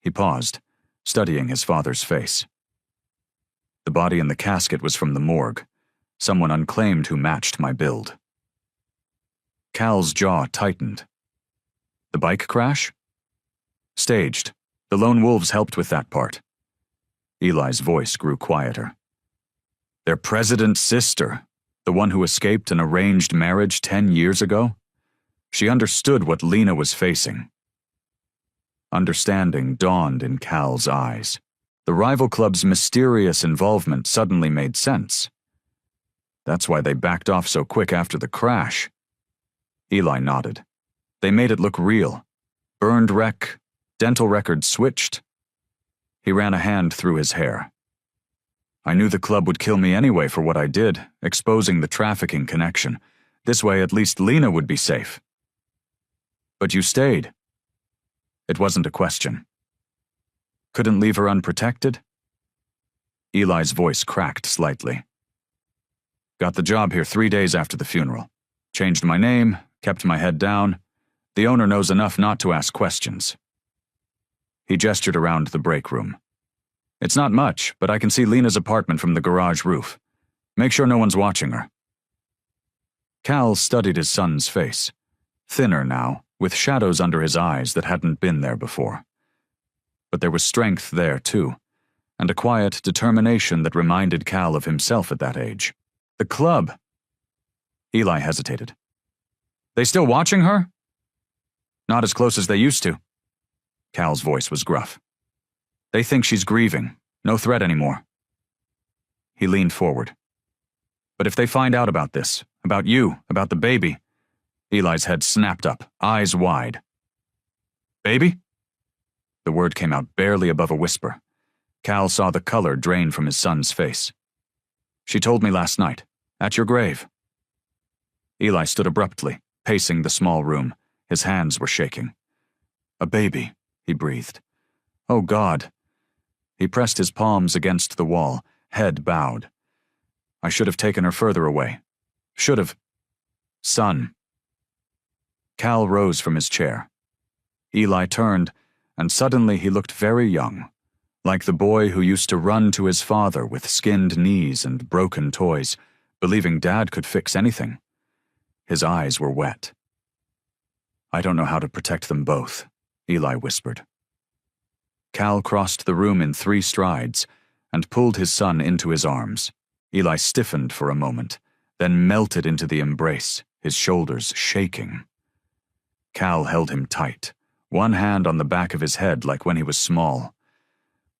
He paused, studying his father's face. "The body in the casket was from the morgue. Someone unclaimed who matched my build." Cal's jaw tightened. "The bike crash?" "Staged. The lone wolves helped with that part." Eli's voice grew quieter. "Their president's sister, the one who escaped an arranged marriage 10 years ago? She understood what Lena was facing." Understanding dawned in Cal's eyes. The rival club's mysterious involvement suddenly made sense. That's why they backed off so quick after the crash. Eli nodded. They made it look real. Burned wreck, dental records switched. He ran a hand through his hair. "I knew the club would kill me anyway for what I did, exposing the trafficking connection. This way at least Lena would be safe." "But you stayed." It wasn't a question. "Couldn't leave her unprotected?" Eli's voice cracked slightly. "Got the job here 3 days after the funeral. Changed my name, kept my head down. The owner knows enough not to ask questions." He gestured around the break room. "It's not much, but I can see Lena's apartment from the garage roof. Make sure no one's watching her." Cal studied his son's face. Thinner now, with shadows under his eyes that hadn't been there before. But there was strength there, too, and a quiet determination that reminded Cal of himself at that age. "The club." Eli hesitated. "They still watching her?" "Not as close as they used to." Cal's voice was gruff. "They think she's grieving. No threat anymore." He leaned forward. "But if they find out about this, about you, about the baby..." Eli's head snapped up, eyes wide. "Baby?" The word came out barely above a whisper. Cal saw the color drain from his son's face. "She told me last night, at your grave." Eli stood abruptly, pacing the small room. His hands were shaking. "A baby," he breathed. "Oh God." He pressed his palms against the wall, head bowed. "I should have taken her further away. Should have. Son." Cal rose from his chair. Eli turned, and suddenly he looked very young, like the boy who used to run to his father with skinned knees and broken toys, believing Dad could fix anything. His eyes were wet. "I don't know how to protect them both," Eli whispered. Cal crossed the room in 3 strides and pulled his son into his arms. Eli stiffened for a moment, then melted into the embrace, his shoulders shaking. Cal held him tight, one hand on the back of his head like when he was small.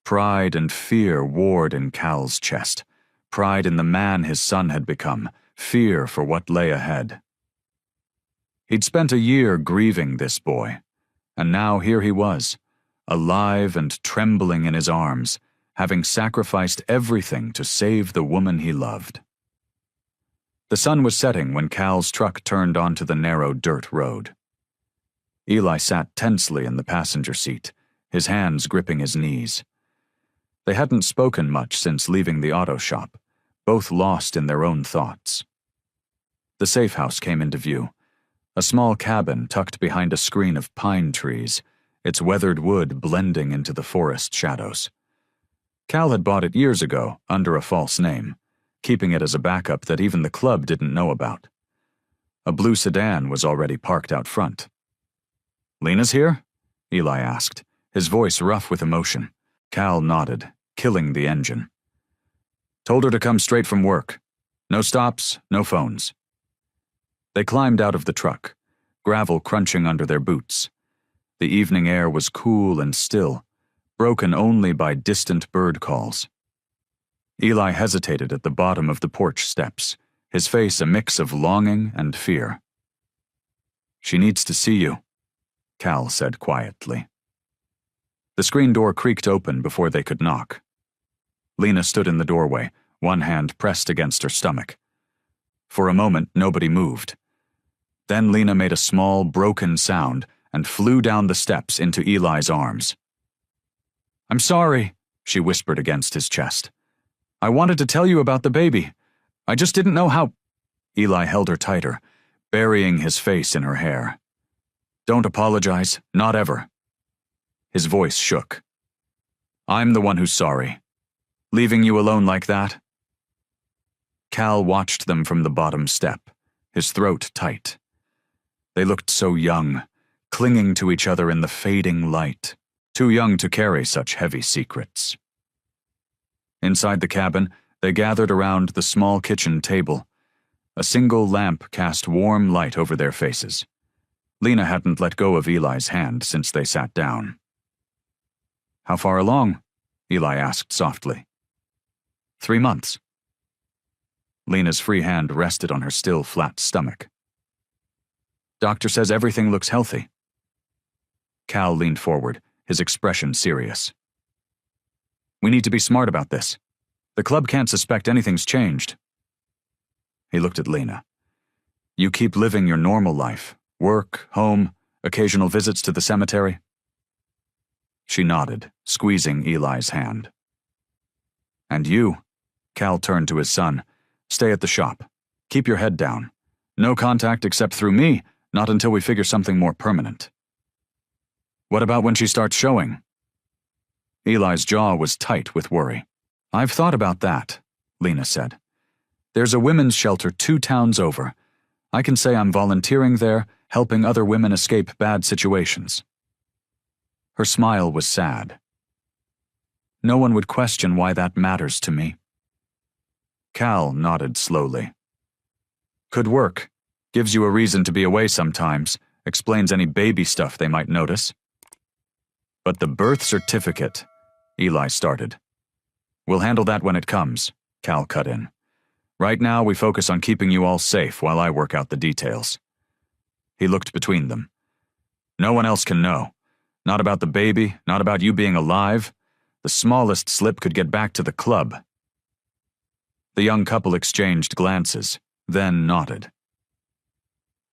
Pride and fear warred in Cal's chest, pride in the man his son had become, fear for what lay ahead. He'd spent a year grieving this boy, and now here he was, alive and trembling in his arms, having sacrificed everything to save the woman he loved. The sun was setting when Cal's truck turned onto the narrow dirt road. Eli sat tensely in the passenger seat, his hands gripping his knees. They hadn't spoken much since leaving the auto shop, both lost in their own thoughts. The safe house came into view, a small cabin tucked behind a screen of pine trees, its weathered wood blending into the forest shadows. Cal had bought it years ago under a false name, keeping it as a backup that even the club didn't know about. A blue sedan was already parked out front. "Lena's here?" Eli asked, his voice rough with emotion. Cal nodded, killing the engine. "Told her to come straight from work. No stops, no phones." They climbed out of the truck, gravel crunching under their boots. The evening air was cool and still, broken only by distant bird calls. Eli hesitated at the bottom of the porch steps, his face a mix of longing and fear. "She needs to see you," Cal said quietly. The screen door creaked open before they could knock. Lena stood in the doorway, one hand pressed against her stomach. For a moment, nobody moved. Then Lena made a small, broken sound and flew down the steps into Eli's arms. "I'm sorry," she whispered against his chest. "I wanted to tell you about the baby. I just didn't know how—" Eli held her tighter, burying his face in her hair. "Don't apologize, not ever." His voice shook. "I'm the one who's sorry. Leaving you alone like that?" Cal watched them from the bottom step, his throat tight. They looked so young, clinging to each other in the fading light, too young to carry such heavy secrets. Inside the cabin, they gathered around the small kitchen table. A single lamp cast warm light over their faces. Lena hadn't let go of Eli's hand since they sat down. "How far along?" Eli asked softly. 3 months. Lena's free hand rested on her still flat stomach. "Doctor says everything looks healthy." Cal leaned forward, his expression serious. "We need to be smart about this. The club can't suspect anything's changed." He looked at Lena. "You keep living your normal life, work, home, occasional visits to the cemetery?" She nodded, squeezing Eli's hand. "And you," Cal turned to his son, "stay at the shop. Keep your head down. No contact except through me, not until we figure something more permanent." "What about when she starts showing?" Eli's jaw was tight with worry. "I've thought about that," Lena said. "There's a women's shelter 2 towns over. I can say I'm volunteering there, helping other women escape bad situations." Her smile was sad. "No one would question why that matters to me." Cal nodded slowly. "Could work. Gives you a reason to be away sometimes, explains any baby stuff they might notice." "But the birth certificate," Eli started. "We'll handle that when it comes," Cal cut in. "Right now we focus on keeping you all safe while I work out the details." He looked between them. "No one else can know. Not about the baby, not about you being alive. The smallest slip could get back to the club." The young couple exchanged glances, then nodded.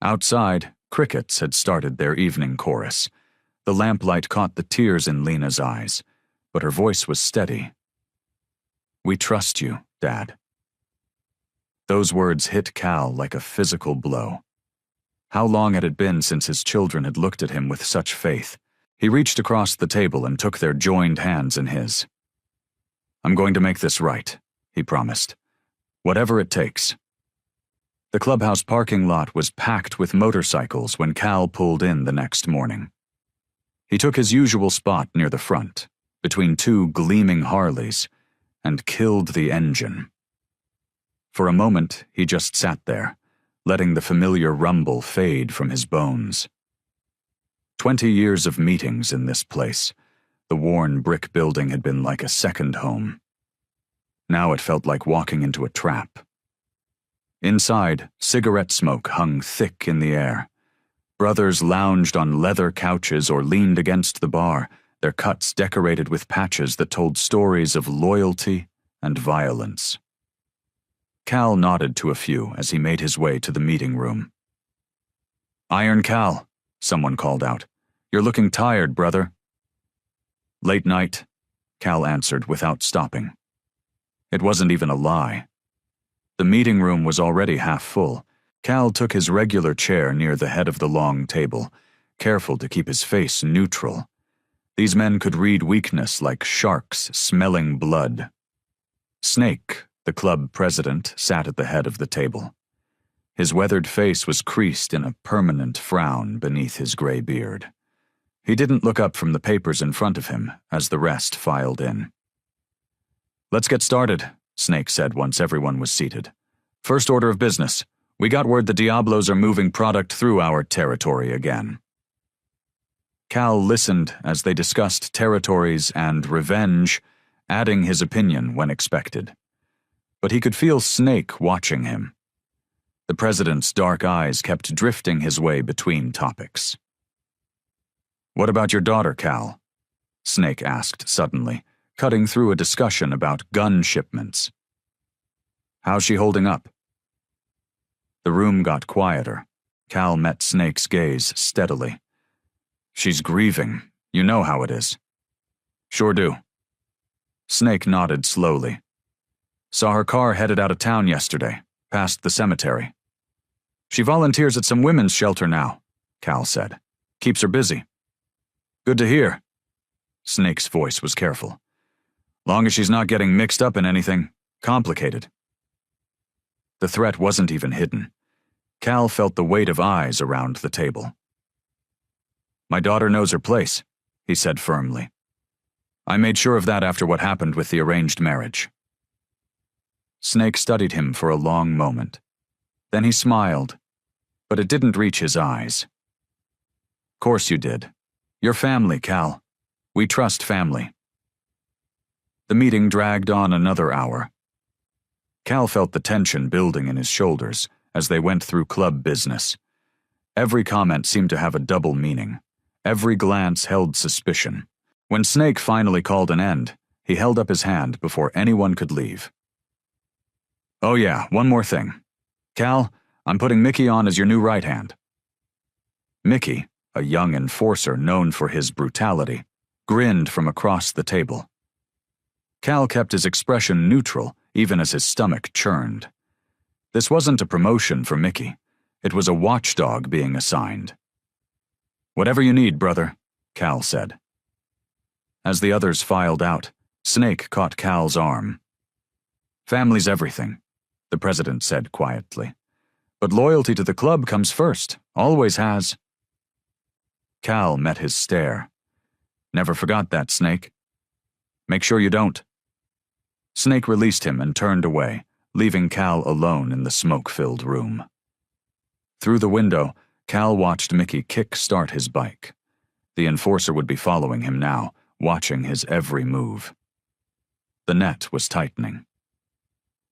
Outside, crickets had started their evening chorus. The lamplight caught the tears in Lena's eyes, but her voice was steady. "We trust you, Dad." Those words hit Cal like a physical blow. How long had it been since his children had looked at him with such faith? He reached across the table and took their joined hands in his. "I'm going to make this right," he promised. "Whatever it takes." The clubhouse parking lot was packed with motorcycles when Cal pulled in the next morning. He took his usual spot near the front, between 2 gleaming Harleys, and killed the engine. For a moment, he just sat there, letting the familiar rumble fade from his bones. 20 years of meetings in this place. The worn brick building had been like a second home. Now it felt like walking into a trap. Inside, cigarette smoke hung thick in the air. Brothers lounged on leather couches or leaned against the bar, their cuts decorated with patches that told stories of loyalty and violence. Cal nodded to a few as he made his way to the meeting room. "Iron Cal," someone called out. "You're looking tired, brother." "Late night," Cal answered without stopping. It wasn't even a lie. The meeting room was already half full. Cal took his regular chair near the head of the long table, careful to keep his face neutral. These men could read weakness like sharks smelling blood. "Snake," the The club president sat at the head of the table. His weathered face was creased in a permanent frown beneath his gray beard. He didn't look up from the papers in front of him as the rest filed in. "Let's get started," Snake said once everyone was seated. "First order of business. We got word the Diablos are moving product through our territory again." Cal listened as they discussed territories and revenge, adding his opinion when expected. But he could feel Snake watching him. The president's dark eyes kept drifting his way between topics. "What about your daughter, Cal?" Snake asked suddenly, cutting through a discussion about gun shipments. "How's she holding up?" The room got quieter. Cal met Snake's gaze steadily. "She's grieving. You know how it is." "Sure do." Snake nodded slowly. "Saw her car headed out of town yesterday, past the cemetery." "She volunteers at some women's shelter now," Cal said. "Keeps her busy." "Good to hear." Snake's voice was careful. "Long as she's not getting mixed up in anything complicated." The threat wasn't even hidden. Cal felt the weight of eyes around the table. "My daughter knows her place," he said firmly. "I made sure of that after what happened with the arranged marriage." Snake studied him for a long moment. Then he smiled, but it didn't reach his eyes. "Course you did. You're family, Cal. We trust family." The meeting dragged on another hour. Cal felt the tension building in his shoulders as they went through club business. Every comment seemed to have a double meaning. Every glance held suspicion. When Snake finally called an end, he held up his hand before anyone could leave. "Oh yeah, one more thing. Cal, I'm putting Mickey on as your new right hand." Mickey, a young enforcer known for his brutality, grinned from across the table. Cal kept his expression neutral even as his stomach churned. This wasn't a promotion for Mickey. It was a watchdog being assigned. "Whatever you need, brother," Cal said. As the others filed out, Snake caught Cal's arm. "Family's everything," the president said quietly. "But loyalty to the club comes first, always has." Cal met his stare. "Never forgot that, Snake." "Make sure you don't." Snake released him and turned away, leaving Cal alone in the smoke-filled room. Through the window, Cal watched Mickey kick-start his bike. The enforcer would be following him now, watching his every move. The net was tightening.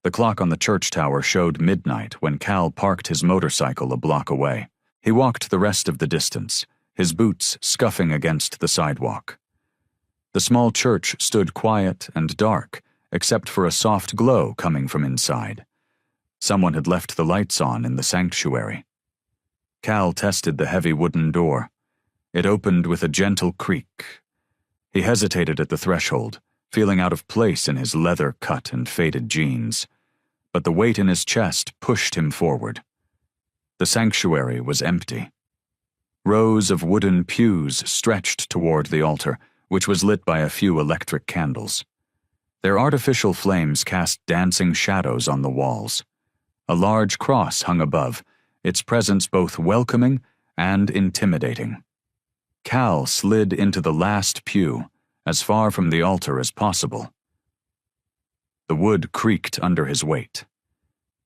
The clock on the church tower showed midnight when Cal parked his motorcycle a block away. He walked the rest of the distance, his boots scuffing against the sidewalk. The small church stood quiet and dark, except for a soft glow coming from inside. Someone had left the lights on in the sanctuary. Cal tested the heavy wooden door. It opened with a gentle creak. He hesitated at the threshold, feeling out of place in his leather-cut and faded jeans, but the weight in his chest pushed him forward. The sanctuary was empty. Rows of wooden pews stretched toward the altar, which was lit by a few electric candles. Their artificial flames cast dancing shadows on the walls. A large cross hung above, its presence both welcoming and intimidating. Cal slid into the last pew, as far from the altar as possible. The wood creaked under his weight.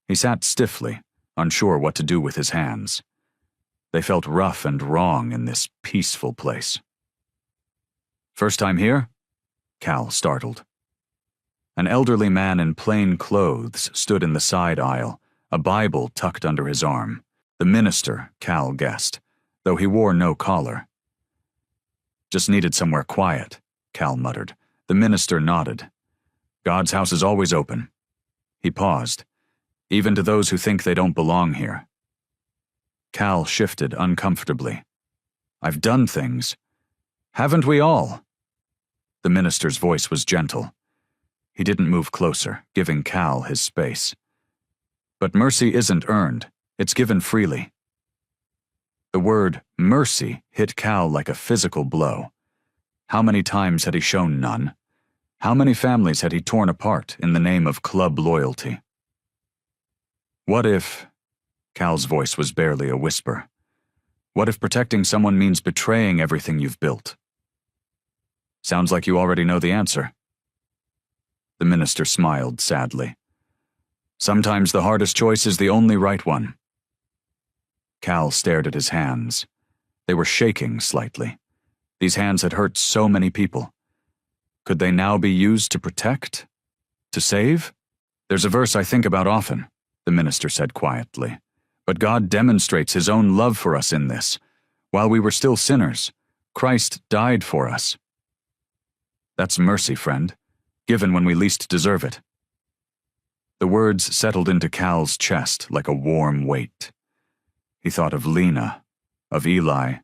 He sat stiffly, unsure what to do with his hands. They felt rough and wrong in this peaceful place. "First time here?" Cal startled. An elderly man in plain clothes stood in the side aisle, a Bible tucked under his arm. The minister, Cal guessed, though he wore no collar. "Just needed somewhere quiet," Cal muttered. The minister nodded. "God's house is always open." He paused. "Even to those who think they don't belong here." Cal shifted uncomfortably. "I've done things. Haven't we all?" The minister's voice was gentle. He didn't move closer, giving Cal his space. "But mercy isn't earned. It's given freely." The word mercy hit Cal like a physical blow. How many times had he shown none? How many families had he torn apart in the name of club loyalty? What if— Cal's voice was barely a whisper. What if protecting someone means betraying everything you've built? Sounds like you already know the answer. The minister smiled sadly. Sometimes the hardest choice is the only right one. Cal stared at his hands. They were shaking slightly. These hands had hurt so many people. Could they now be used to protect? To save? There's a verse I think about often, the minister said quietly. But God demonstrates his own love for us in this. While we were still sinners, Christ died for us. That's mercy, friend, given when we least deserve it. The words settled into Cal's chest like a warm weight. He thought of Lena, of Eli,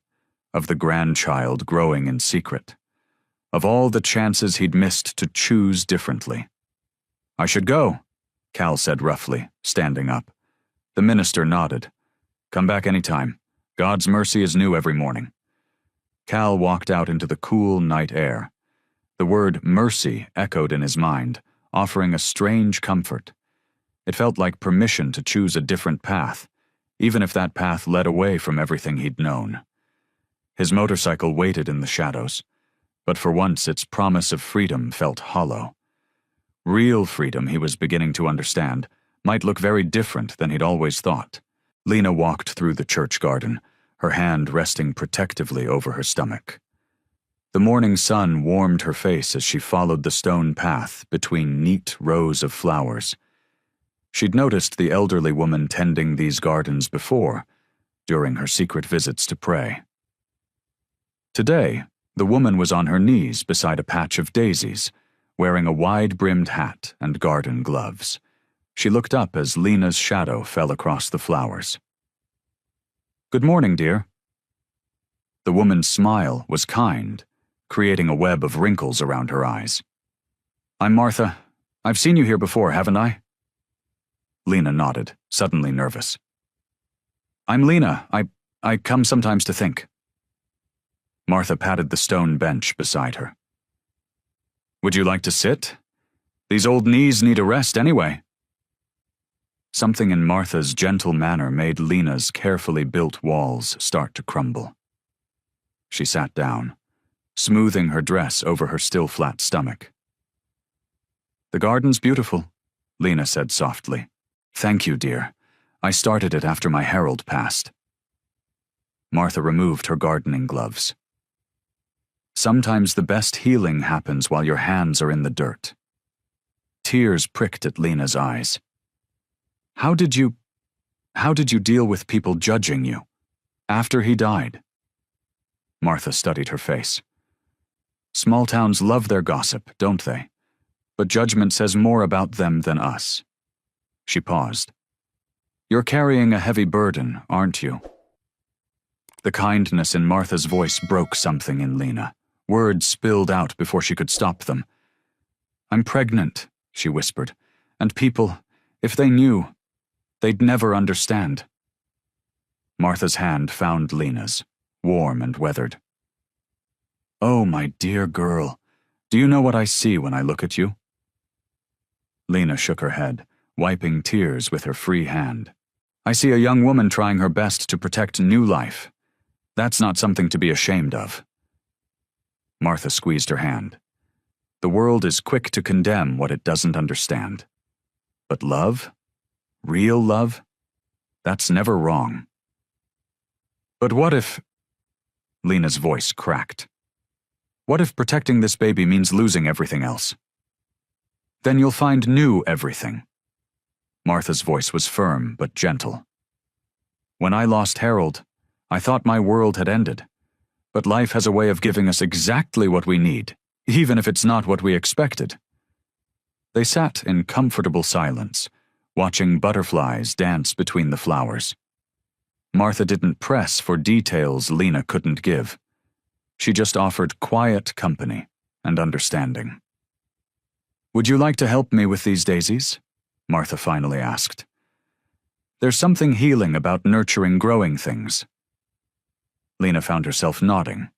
of the grandchild growing in secret, of all the chances he'd missed to choose differently. I should go, Cal said roughly, standing up. The minister nodded. Come back any time. God's mercy is new every morning. Cal walked out into the cool night air. The word mercy echoed in his mind, offering a strange comfort. It felt like permission to choose a different path, even if that path led away from everything he'd known. His motorcycle waited in the shadows, but for once its promise of freedom felt hollow. Real freedom, he was beginning to understand, might look very different than he'd always thought. Lena walked through the church garden, her hand resting protectively over her stomach. The morning sun warmed her face as she followed the stone path between neat rows of flowers. She'd noticed the elderly woman tending these gardens before, during her secret visits to pray. Today, the woman was on her knees beside a patch of daisies, wearing a wide-brimmed hat and garden gloves. She looked up as Lena's shadow fell across the flowers. Good morning, dear. The woman's smile was kind, creating a web of wrinkles around her eyes. I'm Martha. I've seen you here before, haven't I? Lena nodded, suddenly nervous. I'm Lena. I come sometimes to think. Martha patted the stone bench beside her. Would you like to sit? These old knees need a rest anyway. Something in Martha's gentle manner made Lena's carefully built walls start to crumble. She sat down, smoothing her dress over her still flat stomach. The garden's beautiful, Lena said softly. Thank you, dear. I started it after my Harold passed. Martha removed her gardening gloves. Sometimes the best healing happens while your hands are in the dirt. Tears pricked at Lena's eyes. How did you deal with people judging you after he died? Martha studied her face. Small towns love their gossip, don't they? But judgment says more about them than us. She paused. You're carrying a heavy burden, aren't you? The kindness in Martha's voice broke something in Lena. Words spilled out before she could stop them. I'm pregnant, she whispered, and people, if they knew, they'd never understand. Martha's hand found Lena's, warm and weathered. Oh, my dear girl, do you know what I see when I look at you? Lena shook her head, wiping tears with her free hand. I see a young woman trying her best to protect new life. That's not something to be ashamed of. Martha squeezed her hand. The world is quick to condemn what it doesn't understand. But love? Real love? That's never wrong. But what if— Lena's voice cracked. What if protecting this baby means losing everything else? Then you'll find new everything. Martha's voice was firm but gentle. When I lost Harold, I thought my world had ended. But life has a way of giving us exactly what we need, even if it's not what we expected. They sat in comfortable silence, watching butterflies dance between the flowers. Martha didn't press for details Lena couldn't give. She just offered quiet company and understanding. Would you like to help me with these daisies? Martha finally asked. There's something healing about nurturing growing things. Lena found herself nodding.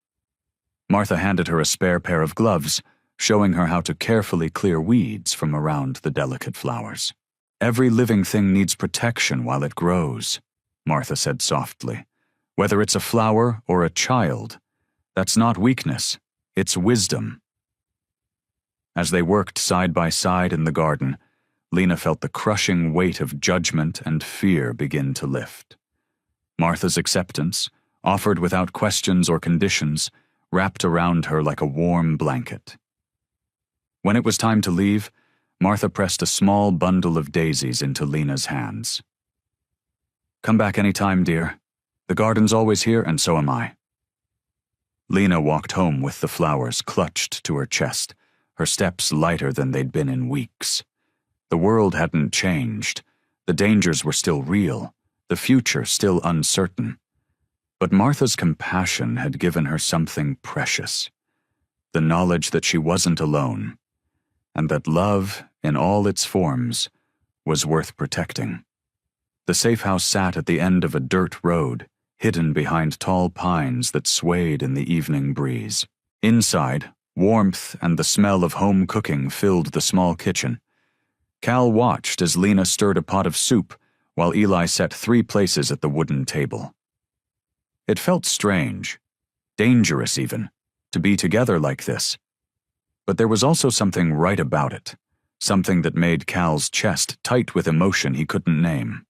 Martha handed her a spare pair of gloves, showing her how to carefully clear weeds from around the delicate flowers. "Every living thing needs protection while it grows," Martha said softly. "Whether it's a flower or a child, that's not weakness, it's wisdom." As they worked side by side in the garden, Lena felt the crushing weight of judgment and fear begin to lift. Martha's acceptance, offered without questions or conditions, wrapped around her like a warm blanket. When it was time to leave, Martha pressed a small bundle of daisies into Lena's hands. "Come back any time, dear. The garden's always here, and so am I." Lena walked home with the flowers clutched to her chest, her steps lighter than they'd been in weeks. The world hadn't changed. The dangers were still real, the future still uncertain. But Martha's compassion had given her something precious, the knowledge that she wasn't alone, and that love, in all its forms, was worth protecting. The safe house sat at the end of a dirt road, hidden behind tall pines that swayed in the evening breeze. Inside, warmth and the smell of home cooking filled the small kitchen. Cal watched as Lena stirred a pot of soup while Eli set 3 places at the wooden table. It felt strange, dangerous even, to be together like this. But there was also something right about it, something that made Cal's chest tight with emotion he couldn't name.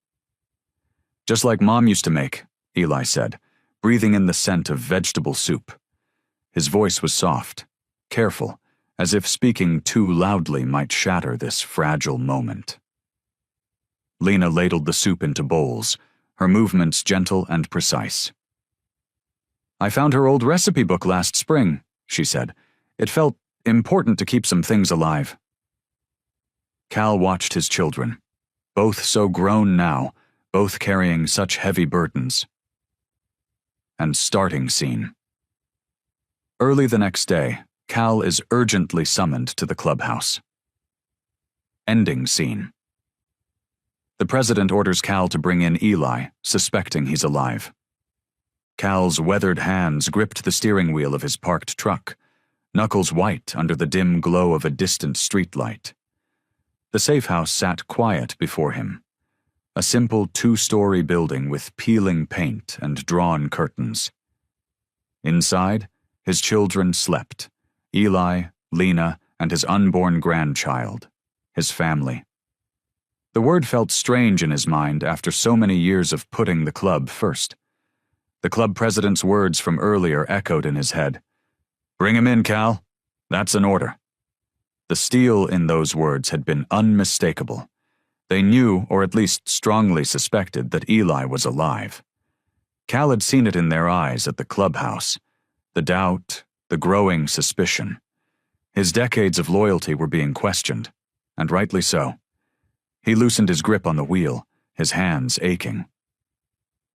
"Just like Mom used to make," Eli said, breathing in the scent of vegetable soup. His voice was soft, careful, as if speaking too loudly might shatter this fragile moment. Lena ladled the soup into bowls, her movements gentle and precise. "I found her old recipe book last spring," she said. "It felt important to keep some things alive." Cal watched his children, both so grown now, both carrying such heavy burdens. And starting scene. Early the next day, Cal is urgently summoned to the clubhouse. Ending scene. The president orders Cal to bring in Eli, suspecting he's alive. Cal's weathered hands gripped the steering wheel of his parked truck, knuckles white under the dim glow of a distant streetlight. The safe house sat quiet before him, a simple 2-story building with peeling paint and drawn curtains. Inside, his children slept, Eli, Lena, and his unborn grandchild, his family. The word felt strange in his mind after so many years of putting the club first. The club president's words from earlier echoed in his head. "Bring him in, Cal. That's an order." The steel in those words had been unmistakable. They knew, or at least strongly suspected, that Eli was alive. Cal had seen it in their eyes at the clubhouse, the doubt, the growing suspicion. His decades of loyalty were being questioned, and rightly so. He loosened his grip on the wheel, his hands aching.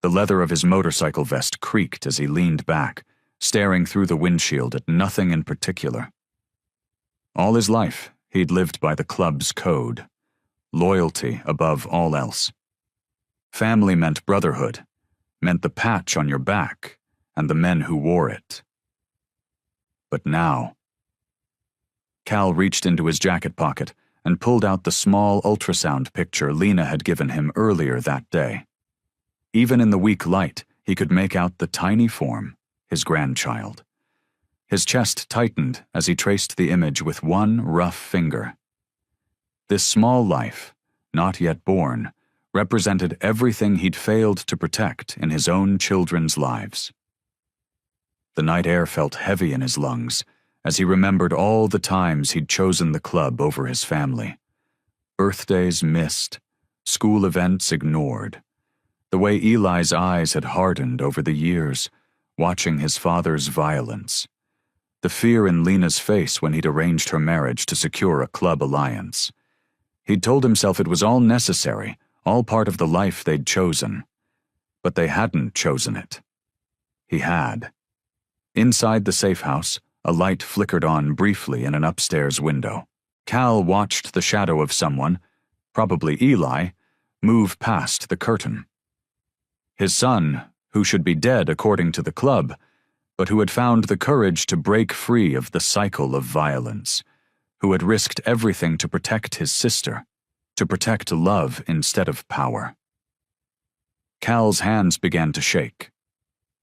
The leather of his motorcycle vest creaked as he leaned back, staring through the windshield at nothing in particular. All his life, he'd lived by the club's code, loyalty above all else. Family meant brotherhood, meant the patch on your back and the men who wore it. But now... Cal reached into his jacket pocket and pulled out the small ultrasound picture Lena had given him earlier that day. Even in the weak light, he could make out the tiny form, his grandchild. His chest tightened as he traced the image with one rough finger. This small life, not yet born, represented everything he'd failed to protect in his own children's lives. The night air felt heavy in his lungs as he remembered all the times he'd chosen the club over his family. Birthdays missed, school events ignored. The way Eli's eyes had hardened over the years, watching his father's violence. The fear in Lena's face when he'd arranged her marriage to secure a club alliance. He'd told himself it was all necessary, all part of the life they'd chosen. But they hadn't chosen it. He had. Inside the safe house, a light flickered on briefly in an upstairs window. Cal watched the shadow of someone, probably Eli, move past the curtain. His son, who should be dead according to the club, but who had found the courage to break free of the cycle of violence, who had risked everything to protect his sister, to protect love instead of power. Cal's hands began to shake.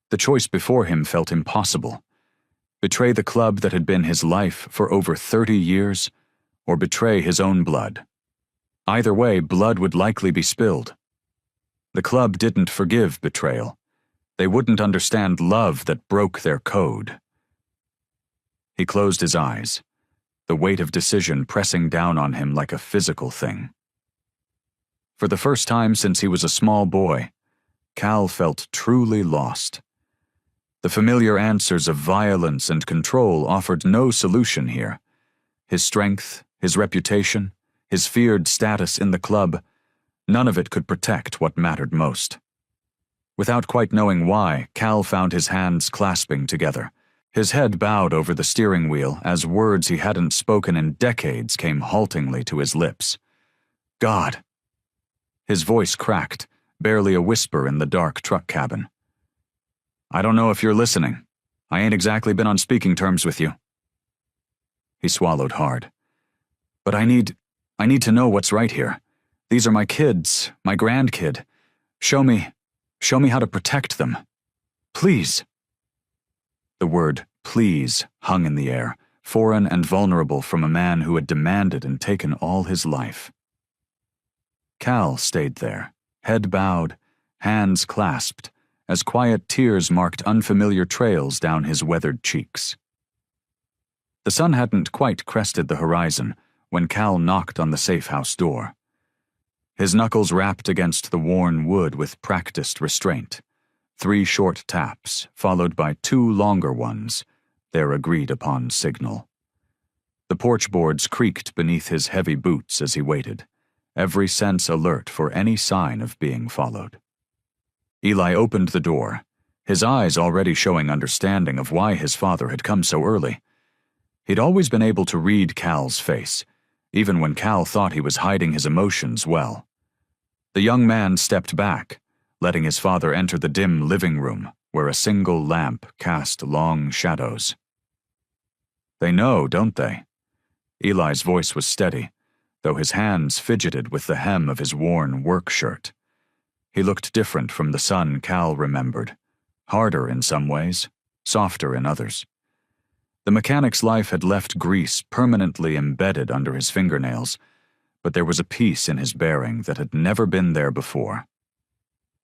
The choice before him felt impossible. Betray the club that had been his life for over 30 years, or betray his own blood. Either way, blood would likely be spilled. The club didn't forgive betrayal. They wouldn't understand love that broke their code. He closed his eyes, the weight of decision pressing down on him like a physical thing. For the first time since he was a small boy, Cal felt truly lost. The familiar answers of violence and control offered no solution here. His strength, his reputation, his feared status in the club, none of it could protect what mattered most. Without quite knowing why, Cal found his hands clasping together. His head bowed over the steering wheel as words he hadn't spoken in decades came haltingly to his lips. God! His voice cracked, barely a whisper in the dark truck cabin. I don't know if you're listening. I ain't exactly been on speaking terms with you. He swallowed hard. But I need to know what's right here. These are my kids, my grandkid. Show me how to protect them. Please. The word please hung in the air, foreign and vulnerable from a man who had demanded and taken all his life. Cal stayed there, head bowed, hands clasped, as quiet tears marked unfamiliar trails down his weathered cheeks. The sun hadn't quite crested the horizon when Cal knocked on the safe house door. His knuckles rapped against the worn wood with practiced restraint. 3 short taps, followed by 2 longer ones, their agreed-upon signal. The porch boards creaked beneath his heavy boots as he waited, every sense alert for any sign of being followed. Eli opened the door, his eyes already showing understanding of why his father had come so early. He'd always been able to read Cal's face, even when Cal thought he was hiding his emotions well. The young man stepped back, letting his father enter the dim living room where a single lamp cast long shadows. They know, don't they? Eli's voice was steady, though his hands fidgeted with the hem of his worn work shirt. He looked different from the son Cal remembered, harder in some ways, softer in others. The mechanic's life had left grease permanently embedded under his fingernails, but there was a peace in his bearing that had never been there before.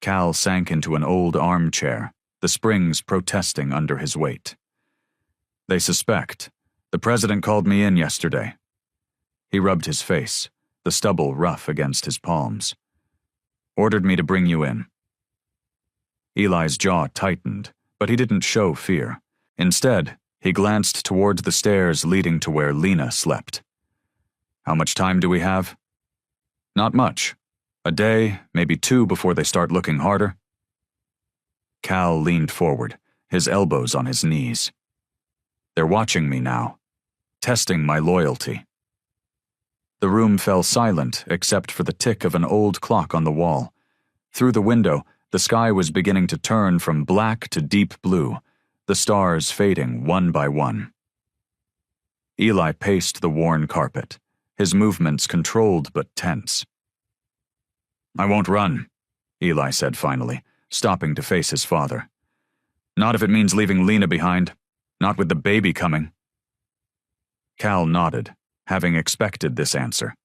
Cal sank into an old armchair, the springs protesting under his weight. They suspect. The president called me in yesterday. He rubbed his face, the stubble rough against his palms. Ordered me to bring you in. Eli's jaw tightened, but he didn't show fear. Instead, he glanced toward the stairs leading to where Lena slept. How much time do we have? Not much. A day, maybe 2 before they start looking harder. Cal leaned forward, his elbows on his knees. They're watching me now, testing my loyalty. The room fell silent except for the tick of an old clock on the wall. Through the window, the sky was beginning to turn from black to deep blue, the stars fading one by one. Eli paced the worn carpet, his movements controlled but tense. I won't run, Eli said finally, stopping to face his father. Not if it means leaving Lena behind, not with the baby coming. Cal nodded, having expected this answer.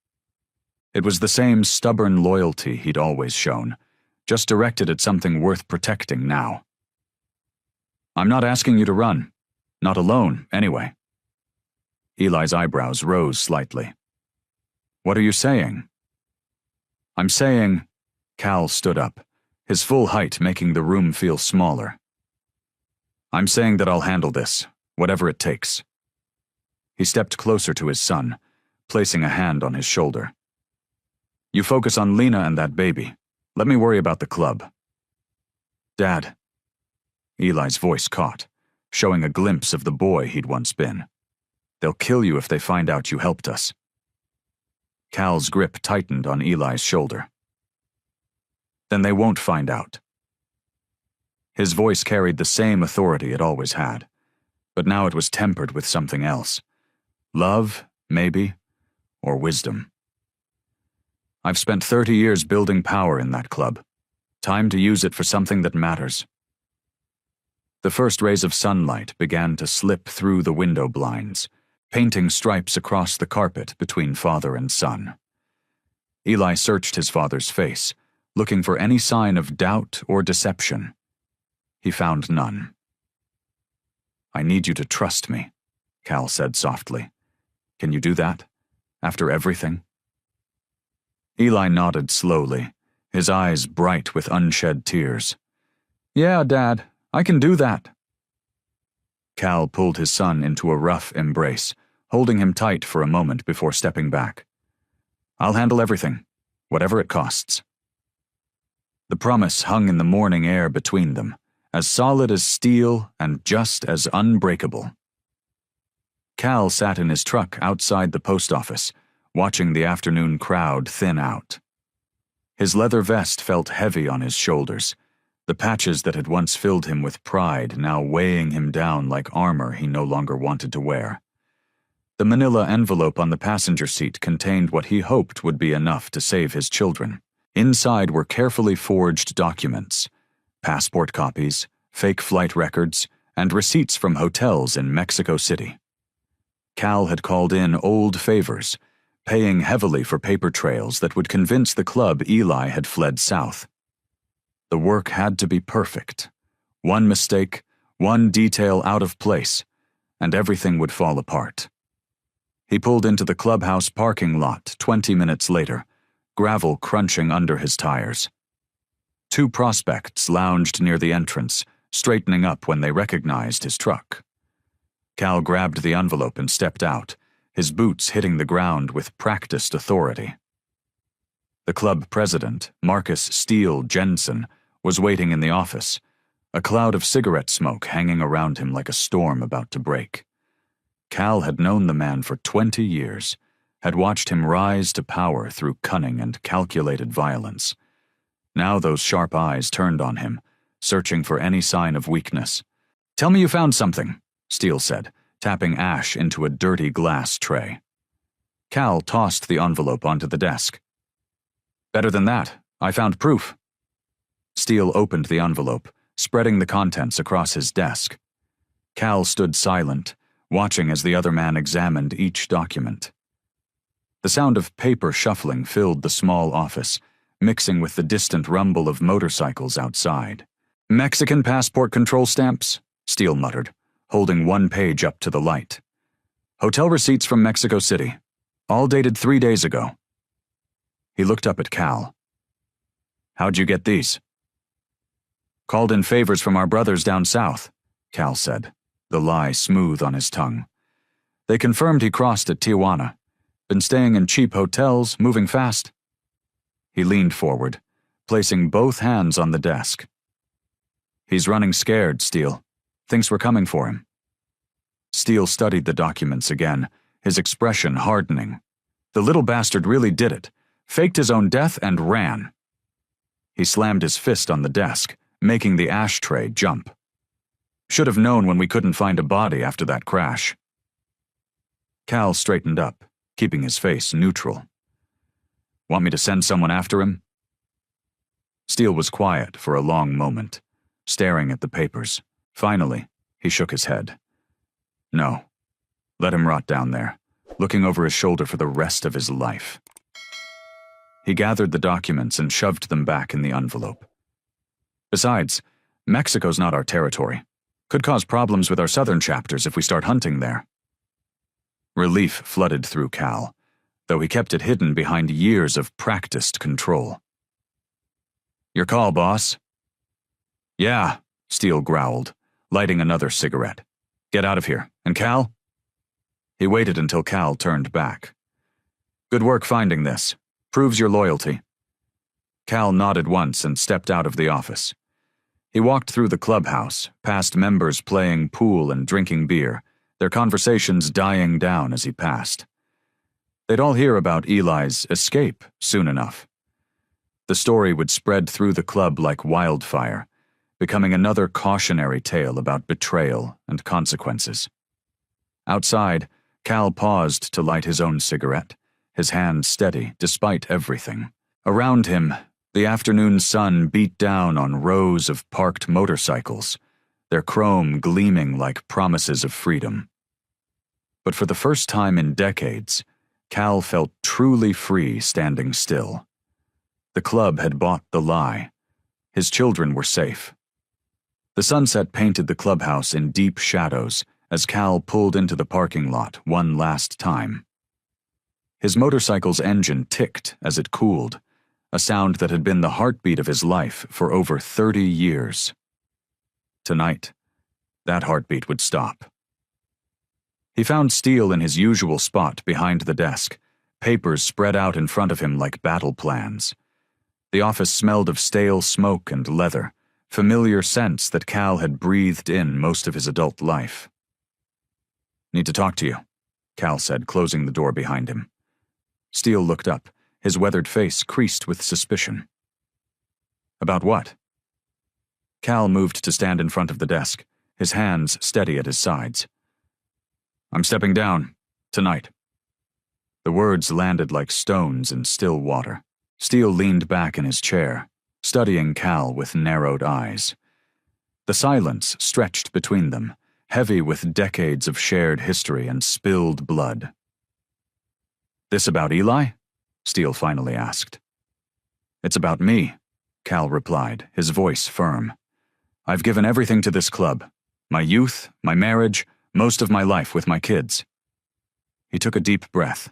It was the same stubborn loyalty he'd always shown, just directed at something worth protecting now. I'm not asking you to run. Not alone, anyway. Eli's eyebrows rose slightly. What are you saying? I'm saying... Cal stood up, his full height making the room feel smaller. I'm saying that I'll handle this, whatever it takes. He stepped closer to his son, placing a hand on his shoulder. You focus on Lena and that baby. Let me worry about the club. Dad. Eli's voice caught, showing a glimpse of the boy he'd once been. They'll kill you if they find out you helped us. Cal's grip tightened on Eli's shoulder. Then they won't find out. His voice carried the same authority it always had, but now it was tempered with something else. Love, maybe, or wisdom. I've spent 30 years building power in that club. Time to use it for something that matters. The first rays of sunlight began to slip through the window blinds, painting stripes across the carpet between father and son. Eli searched his father's face, looking for any sign of doubt or deception. He found none. "I need you to trust me," Cal said softly. "Can you do that, after everything?" Eli nodded slowly, his eyes bright with unshed tears. "Yeah, Dad, I can do that." Cal pulled his son into a rough embrace, holding him tight for a moment before stepping back. "I'll handle everything, whatever it costs." The promise hung in the morning air between them, as solid as steel and just as unbreakable. Cal sat in his truck outside the post office, watching the afternoon crowd thin out. His leather vest felt heavy on his shoulders, the patches that had once filled him with pride now weighing him down like armor he no longer wanted to wear. The manila envelope on the passenger seat contained what he hoped would be enough to save his children. Inside were carefully forged documents, passport copies, fake flight records, and receipts from hotels in Mexico City. Cal had called in old favors, paying heavily for paper trails that would convince the club Eli had fled south. The work had to be perfect. One mistake, one detail out of place, and everything would fall apart. He pulled into the clubhouse parking lot 20 minutes later, gravel crunching under his tires. Two prospects lounged near the entrance, straightening up when they recognized his truck. Cal grabbed the envelope and stepped out, his boots hitting the ground with practiced authority. The club president, Marcus Steele Jensen, was waiting in the office, a cloud of cigarette smoke hanging around him like a storm about to break. Cal had known the man for 20 years, had watched him rise to power through cunning and calculated violence. Now those sharp eyes turned on him, searching for any sign of weakness. "Tell me you found something," Steele said, tapping ash into a dirty glass tray. Cal tossed the envelope onto the desk. "Better than that, I found proof." Steele opened the envelope, spreading the contents across his desk. Cal stood silent, watching as the other man examined each document. The sound of paper shuffling filled the small office, mixing with the distant rumble of motorcycles outside. "Mexican passport control stamps," Steele muttered, holding one page up to the light. "Hotel receipts from Mexico City, all dated 3 days ago." He looked up at Cal. "How'd you get these?" "Called in favors from our brothers down south," Cal said, the lie smooth on his tongue. "They confirmed he crossed at Tijuana. Been staying in cheap hotels, moving fast." He leaned forward, placing both hands on the desk. "He's running scared, Steele. Thinks we're coming for him." Steele studied the documents again, his expression hardening. The little bastard really did it, faked his own death and ran. He slammed his fist on the desk, making the ashtray jump. "Should have known when we couldn't find a body after that crash." Cal straightened up, keeping his face neutral. "Want me to send someone after him?" Steele was quiet for a long moment, staring at the papers. Finally, he shook his head. "No. Let him rot down there, looking over his shoulder for the rest of his life." He gathered the documents and shoved them back in the envelope. "Besides, Mexico's not our territory. Could cause problems with our southern chapters if we start hunting there." Relief flooded through Cal, though he kept it hidden behind years of practiced control. "Your call, boss." "Yeah," Steele growled, lighting another cigarette. "Get out of here. And Cal?" He waited until Cal turned back. "Good work finding this. Proves your loyalty." Cal nodded once and stepped out of the office. He walked through the clubhouse, past members playing pool and drinking beer, their conversations dying down as he passed. They'd all hear about Eli's escape soon enough. The story would spread through the club like wildfire, becoming another cautionary tale about betrayal and consequences. Outside, Cal paused to light his own cigarette, his hand steady despite everything. Around him, the afternoon sun beat down on rows of parked motorcycles, their chrome gleaming like promises of freedom. But for the first time in decades, Cal felt truly free standing still. The club had bought the lie. His children were safe. The sunset painted the clubhouse in deep shadows as Cal pulled into the parking lot one last time. His motorcycle's engine ticked as it cooled, a sound that had been the heartbeat of his life for over 30 years. Tonight, that heartbeat would stop. He found Steele in his usual spot behind the desk, papers spread out in front of him like battle plans. The office smelled of stale smoke and leather, familiar scents that Cal had breathed in most of his adult life. "Need to talk to you," Cal said, closing the door behind him. Steele looked up, his weathered face creased with suspicion. "About what?" Cal moved to stand in front of the desk, his hands steady at his sides. "I'm stepping down, tonight." The words landed like stones in still water. Steele leaned back in his chair, studying Cal with narrowed eyes. The silence stretched between them, heavy with decades of shared history and spilled blood. "This about Eli?" Steele finally asked. "It's about me," Cal replied, his voice firm. "I've given everything to this club. My youth, my marriage, most of my life with my kids." He took a deep breath.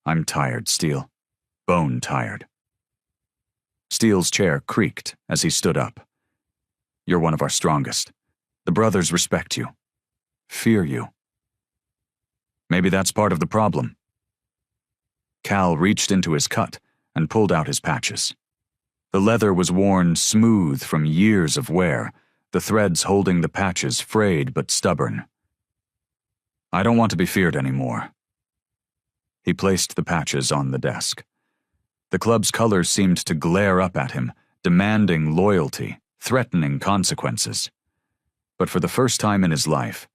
"I'm tired, Steele. Bone tired." Steele's chair creaked as he stood up. "You're one of our strongest. The brothers respect you. Fear you. Maybe that's part of the problem." Cal reached into his cut and pulled out his patches. The leather was worn smooth from years of wear, the threads holding the patches frayed but stubborn. "I don't want to be feared anymore." He placed the patches on the desk. The club's colors seemed to glare up at him, demanding loyalty, threatening consequences. But for the first time in his life,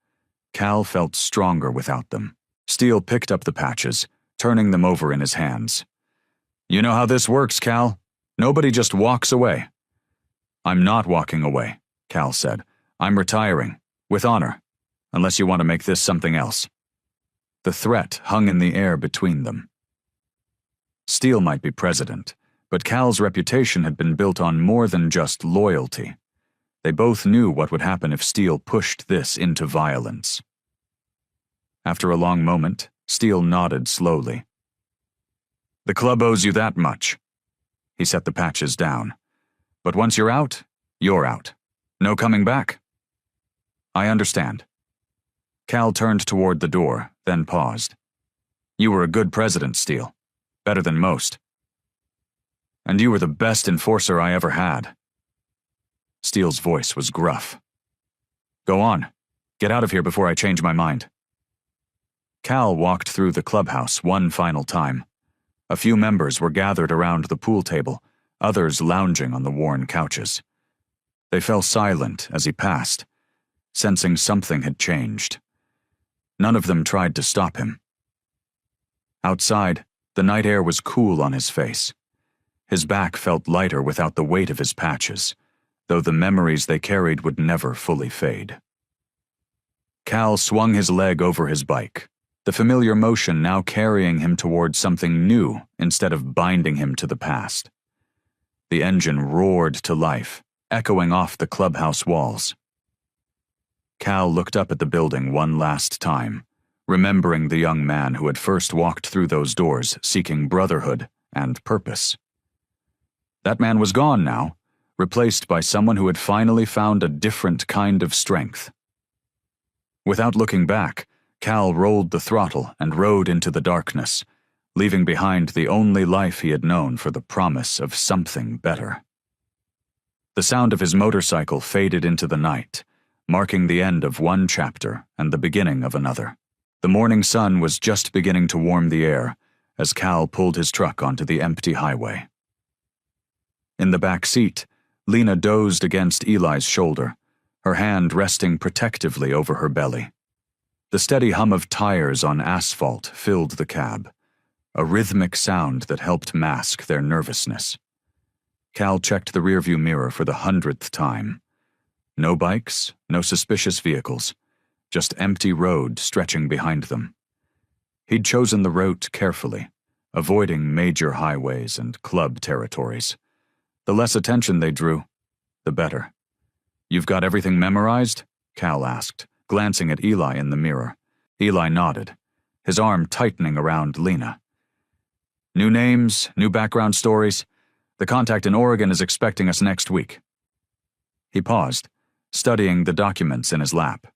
Cal felt stronger without them. Steele picked up the patches, turning them over in his hands. "You know how this works, Cal. Nobody just walks away." "I'm not walking away," Cal said. "I'm retiring, with honor, unless you want to make this something else." The threat hung in the air between them. Steele might be president, but Cal's reputation had been built on more than just loyalty. They both knew what would happen if Steele pushed this into violence. After a long moment, Steele nodded slowly. "The club owes you that much." He set the patches down. "But once you're out, you're out. No coming back." "I understand." Cal turned toward the door, then paused. "You were a good president, Steele. Better than most. And you were the best enforcer I ever had." Steele's voice was gruff. "Go on. Get out of here before I change my mind." Cal walked through the clubhouse one final time. A few members were gathered around the pool table, others lounging on the worn couches. They fell silent as he passed, sensing something had changed. None of them tried to stop him. Outside, the night air was cool on his face. His back felt lighter without the weight of his patches, though the memories they carried would never fully fade. Cal swung his leg over his bike, the familiar motion now carrying him towards something new instead of binding him to the past. The engine roared to life, echoing off the clubhouse walls. Cal looked up at the building one last time, remembering the young man who had first walked through those doors seeking brotherhood and purpose. That man was gone now, replaced by someone who had finally found a different kind of strength. Without looking back, Cal rolled the throttle and rode into the darkness, leaving behind the only life he had known for the promise of something better. The sound of his motorcycle faded into the night, marking the end of one chapter and the beginning of another. The morning sun was just beginning to warm the air as Cal pulled his truck onto the empty highway. In the back seat, Lena dozed against Eli's shoulder, her hand resting protectively over her belly. The steady hum of tires on asphalt filled the cab, a rhythmic sound that helped mask their nervousness. Cal checked the rearview mirror for the 100th time. No bikes, no suspicious vehicles, just empty road stretching behind them. He'd chosen the route carefully, avoiding major highways and club territories. The less attention they drew, the better. "You've got everything memorized?" Cal asked, glancing at Eli in the mirror. Eli nodded, his arm tightening around Lena. "New names, new background stories. The contact in Oregon is expecting us next week." He paused, studying the documents in his lap.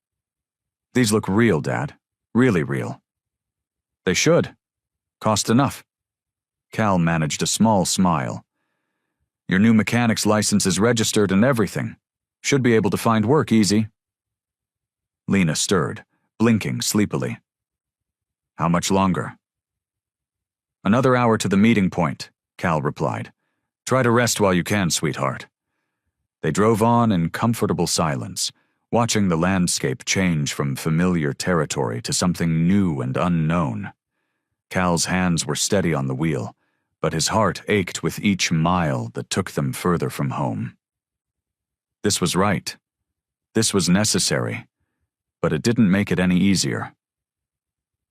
"These look real, Dad. Really real." "They should. Cost enough." Cal managed a small smile. "Your new mechanic's license is registered and everything. Should be able to find work easy." Lena stirred, blinking sleepily. "How much longer?" "Another hour to the meeting point," Cal replied. "Try to rest while you can, sweetheart." They drove on in comfortable silence, watching the landscape change from familiar territory to something new and unknown. Cal's hands were steady on the wheel, but his heart ached with each mile that took them further from home. This was right. This was necessary, but it didn't make it any easier.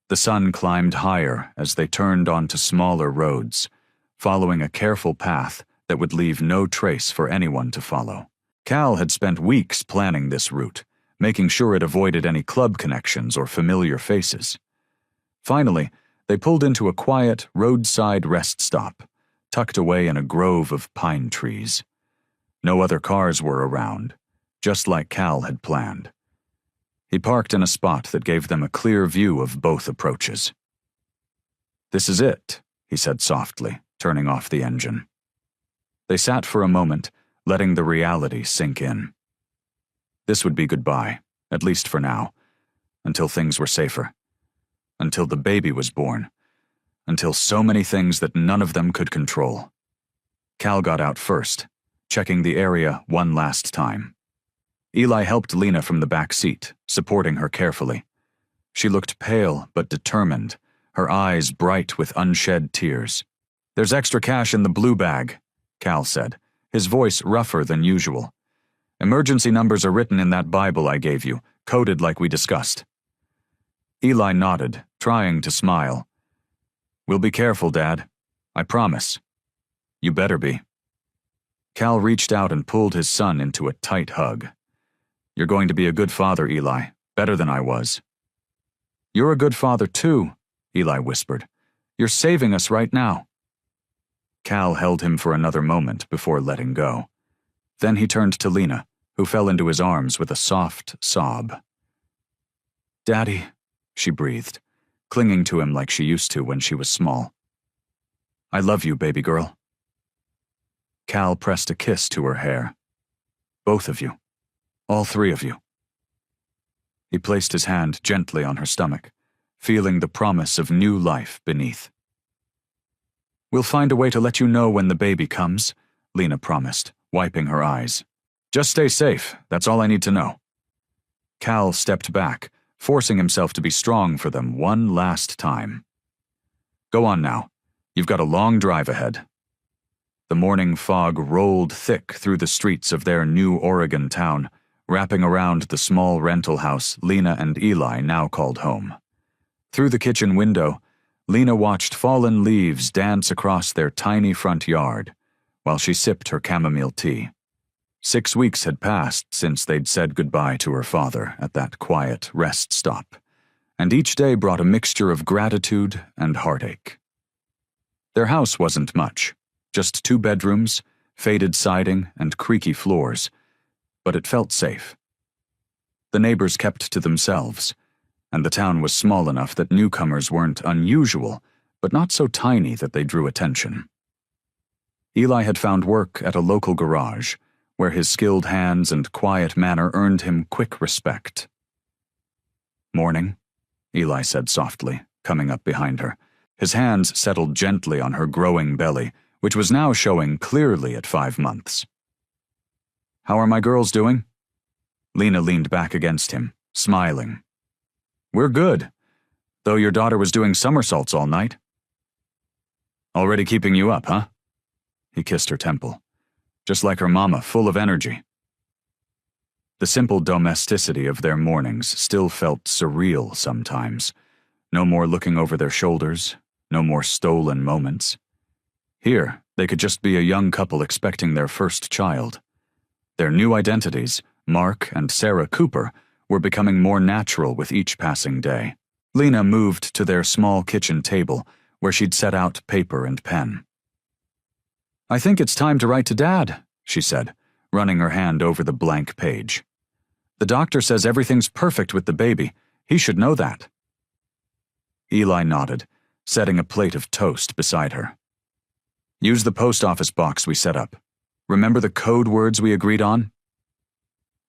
The sun climbed higher as they turned onto smaller roads, following a careful path that would leave no trace for anyone to follow. Cal had spent weeks planning this route, making sure it avoided any club connections or familiar faces. Finally, they pulled into a quiet roadside rest stop, tucked away in a grove of pine trees. No other cars were around, just like Cal had planned. He parked in a spot that gave them a clear view of both approaches. "This is it," he said softly, turning off the engine. They sat for a moment, letting the reality sink in. This would be goodbye, at least for now, until things were safer, until the baby was born, until so many things that none of them could control. Cal got out first, checking the area one last time. Eli helped Lena from the back seat, supporting her carefully. She looked pale but determined, her eyes bright with unshed tears. "There's extra cash in the blue bag," Cal said, his voice rougher than usual. "Emergency numbers are written in that Bible I gave you, coded like we discussed." Eli nodded, trying to smile. "We'll be careful, Dad. I promise." "You better be." Cal reached out and pulled his son into a tight hug. "You're going to be a good father, Eli, better than I was." "You're a good father, too," Eli whispered. "You're saving us right now." Cal held him for another moment before letting go. Then he turned to Lena, who fell into his arms with a soft sob. "Daddy," she breathed, clinging to him like she used to when she was small. "I love you, baby girl." Cal pressed a kiss to her hair. "Both of you. All three of you." He placed his hand gently on her stomach, feeling the promise of new life beneath. "We'll find a way to let you know when the baby comes," Lena promised, wiping her eyes. "Just stay safe, that's all I need to know." Cal stepped back, forcing himself to be strong for them one last time. "Go on now. You've got a long drive ahead." The morning fog rolled thick through the streets of their new Oregon town, wrapping around the small rental house Lena and Eli now called home. Through the kitchen window, Lena watched fallen leaves dance across their tiny front yard, while she sipped her chamomile tea. 6 weeks had passed since they'd said goodbye to her father at that quiet rest stop, and each day brought a mixture of gratitude and heartache. Their house wasn't much, just 2 bedrooms, faded siding, and creaky floors, but it felt safe. The neighbors kept to themselves, and the town was small enough that newcomers weren't unusual, but not so tiny that they drew attention. Eli had found work at a local garage, where his skilled hands and quiet manner earned him quick respect. "Morning," Eli said softly, coming up behind her. His hands settled gently on her growing belly, which was now showing clearly at 5 months. How are my girls doing? Lena leaned back against him, smiling. We're good, though your daughter was doing somersaults all night. Already keeping you up, huh? He kissed her temple. Just like her mama, full of energy. The simple domesticity of their mornings still felt surreal sometimes. No more looking over their shoulders, no more stolen moments. Here, they could just be a young couple expecting their first child. Their new identities, Mark and Sarah Cooper, were becoming more natural with each passing day. Lena moved to their small kitchen table, where she'd set out paper and pen. I think it's time to write to Dad, she said, running her hand over the blank page. The doctor says everything's perfect with the baby. He should know that. Eli nodded, setting a plate of toast beside her. Use the post office box we set up. Remember the code words we agreed on?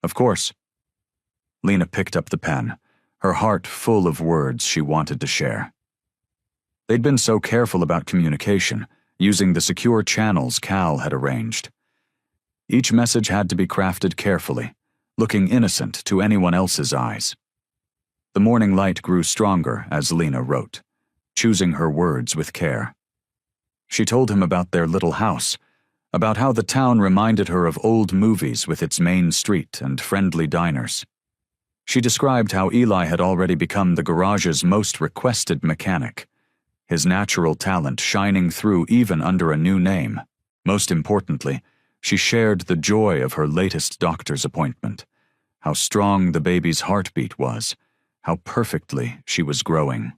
Of course. Lena picked up the pen, her heart full of words she wanted to share. They'd been so careful about communication, using the secure channels Cal had arranged. Each message had to be crafted carefully, looking innocent to anyone else's eyes. The morning light grew stronger as Lena wrote, choosing her words with care. She told him about their little house, about how the town reminded her of old movies with its main street and friendly diners. She described how Eli had already become the garage's most requested mechanic, his natural talent shining through even under a new name. Most importantly, she shared the joy of her latest doctor's appointment, how strong the baby's heartbeat was, how perfectly she was growing.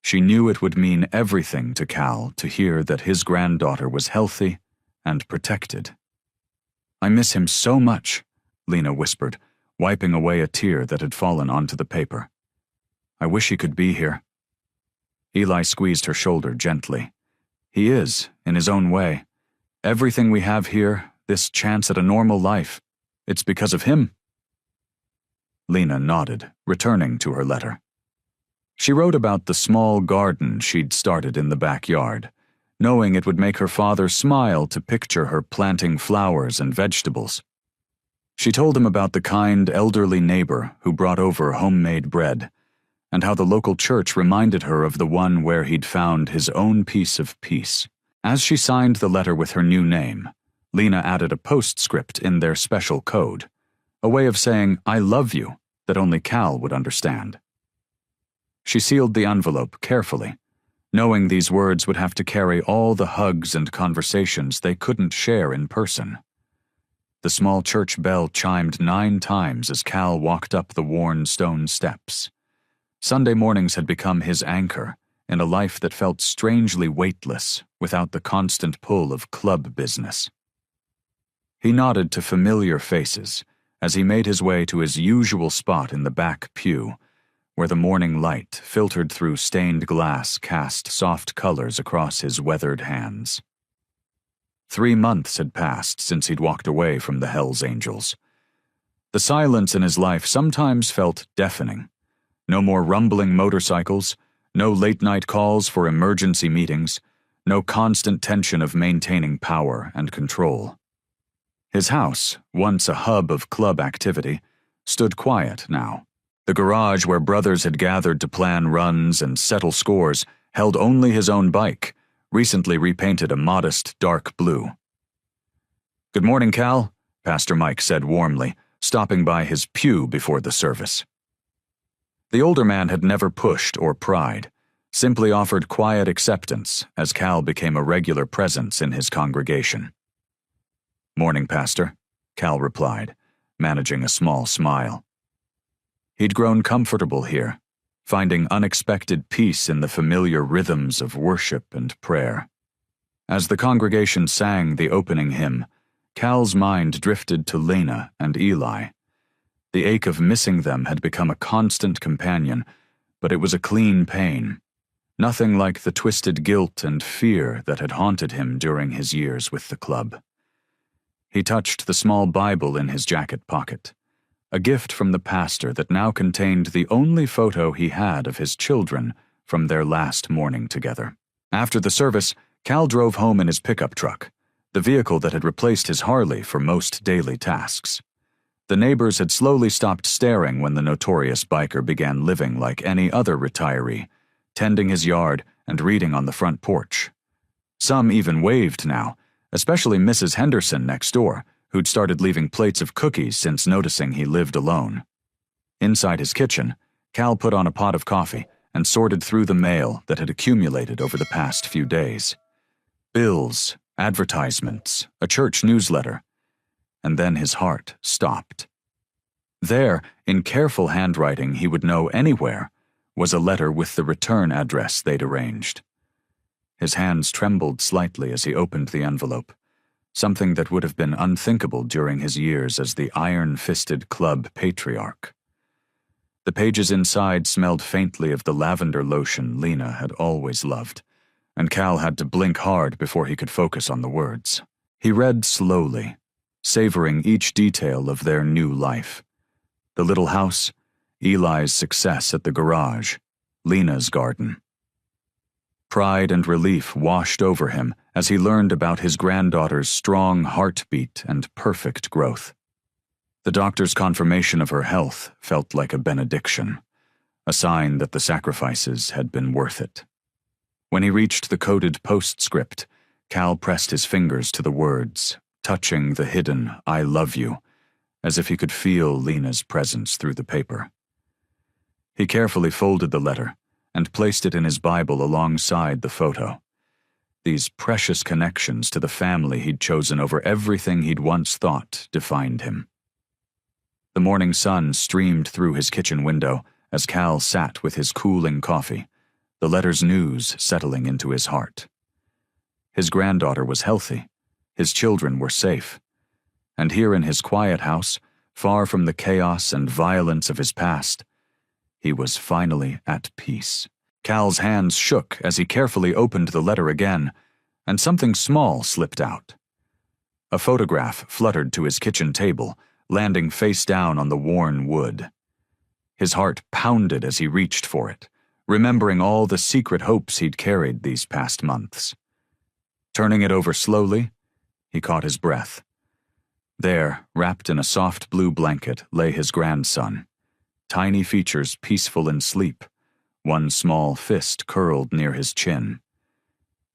She knew it would mean everything to Cal to hear that his granddaughter was healthy and protected. I miss him so much, Lena whispered, wiping away a tear that had fallen onto the paper. I wish he could be here. Eli squeezed her shoulder gently. He is, in his own way. Everything we have here, this chance at a normal life, it's because of him. Lena nodded, returning to her letter. She wrote about the small garden she'd started in the backyard, knowing it would make her father smile to picture her planting flowers and vegetables. She told him about the kind elderly neighbor who brought over homemade bread, and how the local church reminded her of the one where he'd found his own piece of peace. As she signed the letter with her new name, Lena added a postscript in their special code, a way of saying, I love you, that only Cal would understand. She sealed the envelope carefully, knowing these words would have to carry all the hugs and conversations they couldn't share in person. The small church bell chimed 9 times as Cal walked up the worn stone steps. Sunday mornings had become his anchor in a life that felt strangely weightless without the constant pull of club business. He nodded to familiar faces as he made his way to his usual spot in the back pew, where the morning light filtered through stained glass cast soft colors across his weathered hands. 3 months had passed since he'd walked away from the Hells Angels. The silence in his life sometimes felt deafening. No more rumbling motorcycles, no late-night calls for emergency meetings, no constant tension of maintaining power and control. His house, once a hub of club activity, stood quiet now. The garage where brothers had gathered to plan runs and settle scores held only his own bike, recently repainted a modest dark blue. Good morning, Cal, Pastor Mike said warmly, stopping by his pew before the service. The older man had never pushed or pried, simply offered quiet acceptance as Cal became a regular presence in his congregation. Morning, Pastor, Cal replied, managing a small smile. He'd grown comfortable here, finding unexpected peace in the familiar rhythms of worship and prayer. As the congregation sang the opening hymn, Cal's mind drifted to Lena and Eli. The ache of missing them had become a constant companion, but it was a clean pain, nothing like the twisted guilt and fear that had haunted him during his years with the club. He touched the small Bible in his jacket pocket, a gift from the pastor that now contained the only photo he had of his children from their last morning together. After the service, Cal drove home in his pickup truck, the vehicle that had replaced his Harley for most daily tasks. The neighbors had slowly stopped staring when the notorious biker began living like any other retiree, tending his yard and reading on the front porch. Some even waved now, especially Mrs. Henderson next door, who'd started leaving plates of cookies since noticing he lived alone. Inside his kitchen, Cal put on a pot of coffee and sorted through the mail that had accumulated over the past few days. Bills, advertisements, a church newsletter. And then his heart stopped. There, in careful handwriting he would know anywhere, was a letter with the return address they'd arranged. His hands trembled slightly as he opened the envelope, something that would have been unthinkable during his years as the iron-fisted club patriarch. The pages inside smelled faintly of the lavender lotion Lena had always loved, and Cal had to blink hard before he could focus on the words. He read slowly, savoring each detail of their new life. The little house, Eli's success at the garage, Lena's garden. Pride and relief washed over him as he learned about his granddaughter's strong heartbeat and perfect growth. The doctor's confirmation of her health felt like a benediction, a sign that the sacrifices had been worth it. When he reached the coded postscript, Cal pressed his fingers to the words, touching the hidden "I love you," as if he could feel Lena's presence through the paper. He carefully folded the letter and placed it in his Bible alongside the photo. These precious connections to the family he'd chosen over everything he'd once thought defined him. The morning sun streamed through his kitchen window as Cal sat with his cooling coffee, the letter's news settling into his heart. His granddaughter was healthy, his children were safe, and here in his quiet house, far from the chaos and violence of his past, he was finally at peace. Cal's hands shook as he carefully opened the letter again, and something small slipped out. A photograph fluttered to his kitchen table, landing face down on the worn wood. His heart pounded as he reached for it, remembering all the secret hopes he'd carried these past months. Turning it over slowly, he caught his breath. There, wrapped in a soft blue blanket, lay his grandson, tiny features peaceful in sleep, one small fist curled near his chin.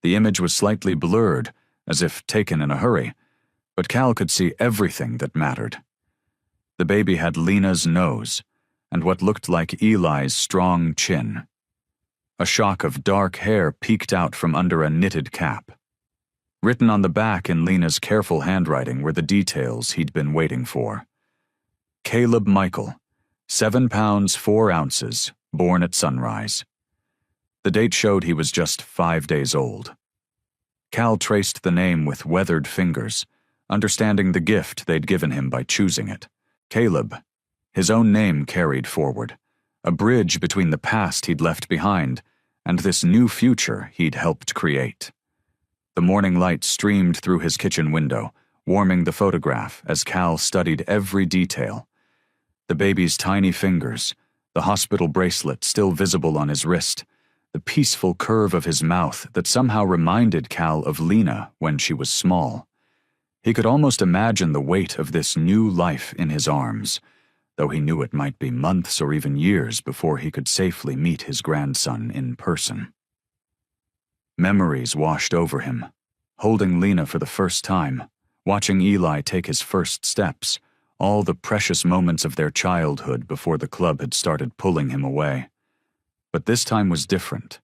The image was slightly blurred, as if taken in a hurry, but Cal could see everything that mattered. The baby had Lena's nose, and what looked like Eli's strong chin. A shock of dark hair peeked out from under a knitted cap. Written on the back in Lena's careful handwriting were the details he'd been waiting for. Caleb Michael, 7 pounds 4 ounces, born at sunrise. The date showed he was just 5 days old. Cal traced the name with weathered fingers, understanding the gift they'd given him by choosing it. Caleb, his own name carried forward, a bridge between the past he'd left behind and this new future he'd helped create. The morning light streamed through his kitchen window, warming the photograph as Cal studied every detail. The baby's tiny fingers, the hospital bracelet still visible on his wrist, the peaceful curve of his mouth that somehow reminded Cal of Lena when she was small. He could almost imagine the weight of this new life in his arms, though he knew it might be months or even years before he could safely meet his grandson in person. Memories washed over him, holding Lena for the first time, watching Eli take his first steps, all the precious moments of their childhood before the club had started pulling him away. But this time was different.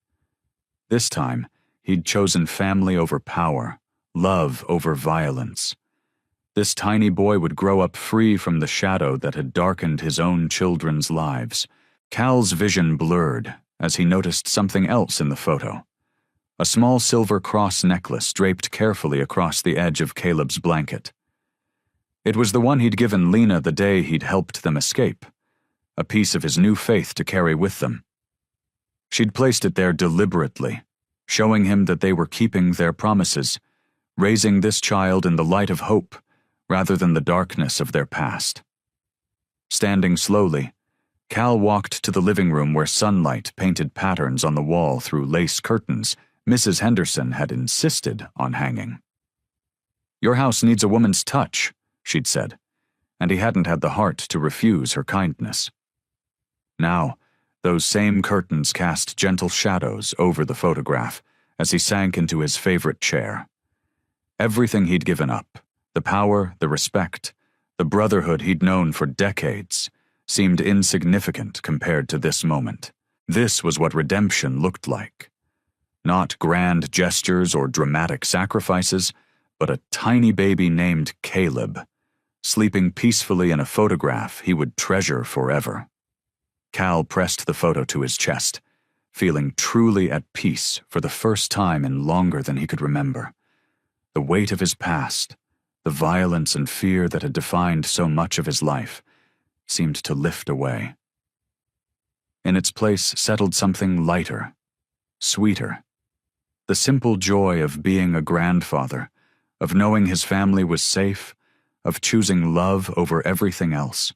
This time, he'd chosen family over power, love over violence. This tiny boy would grow up free from the shadow that had darkened his own children's lives. Cal's vision blurred as he noticed something else in the photo. A small silver cross necklace draped carefully across the edge of Caleb's blanket. It was the one he'd given Lena the day he'd helped them escape, a piece of his new faith to carry with them. She'd placed it there deliberately, showing him that they were keeping their promises, raising this child in the light of hope rather than the darkness of their past. Standing slowly, Cal walked to the living room where sunlight painted patterns on the wall through lace curtains Mrs. Henderson had insisted on hanging. "Your house needs a woman's touch," she'd said, and he hadn't had the heart to refuse her kindness. Now, those same curtains cast gentle shadows over the photograph as he sank into his favorite chair. Everything he'd given up, the power, the respect, the brotherhood he'd known for decades, seemed insignificant compared to this moment. This was what redemption looked like. Not grand gestures or dramatic sacrifices, but a tiny baby named Caleb, sleeping peacefully in a photograph he would treasure forever. Cal pressed the photo to his chest, feeling truly at peace for the first time in longer than he could remember. The weight of his past, the violence and fear that had defined so much of his life, seemed to lift away. In its place settled something lighter, sweeter. The simple joy of being a grandfather, of knowing his family was safe, of choosing love over everything else.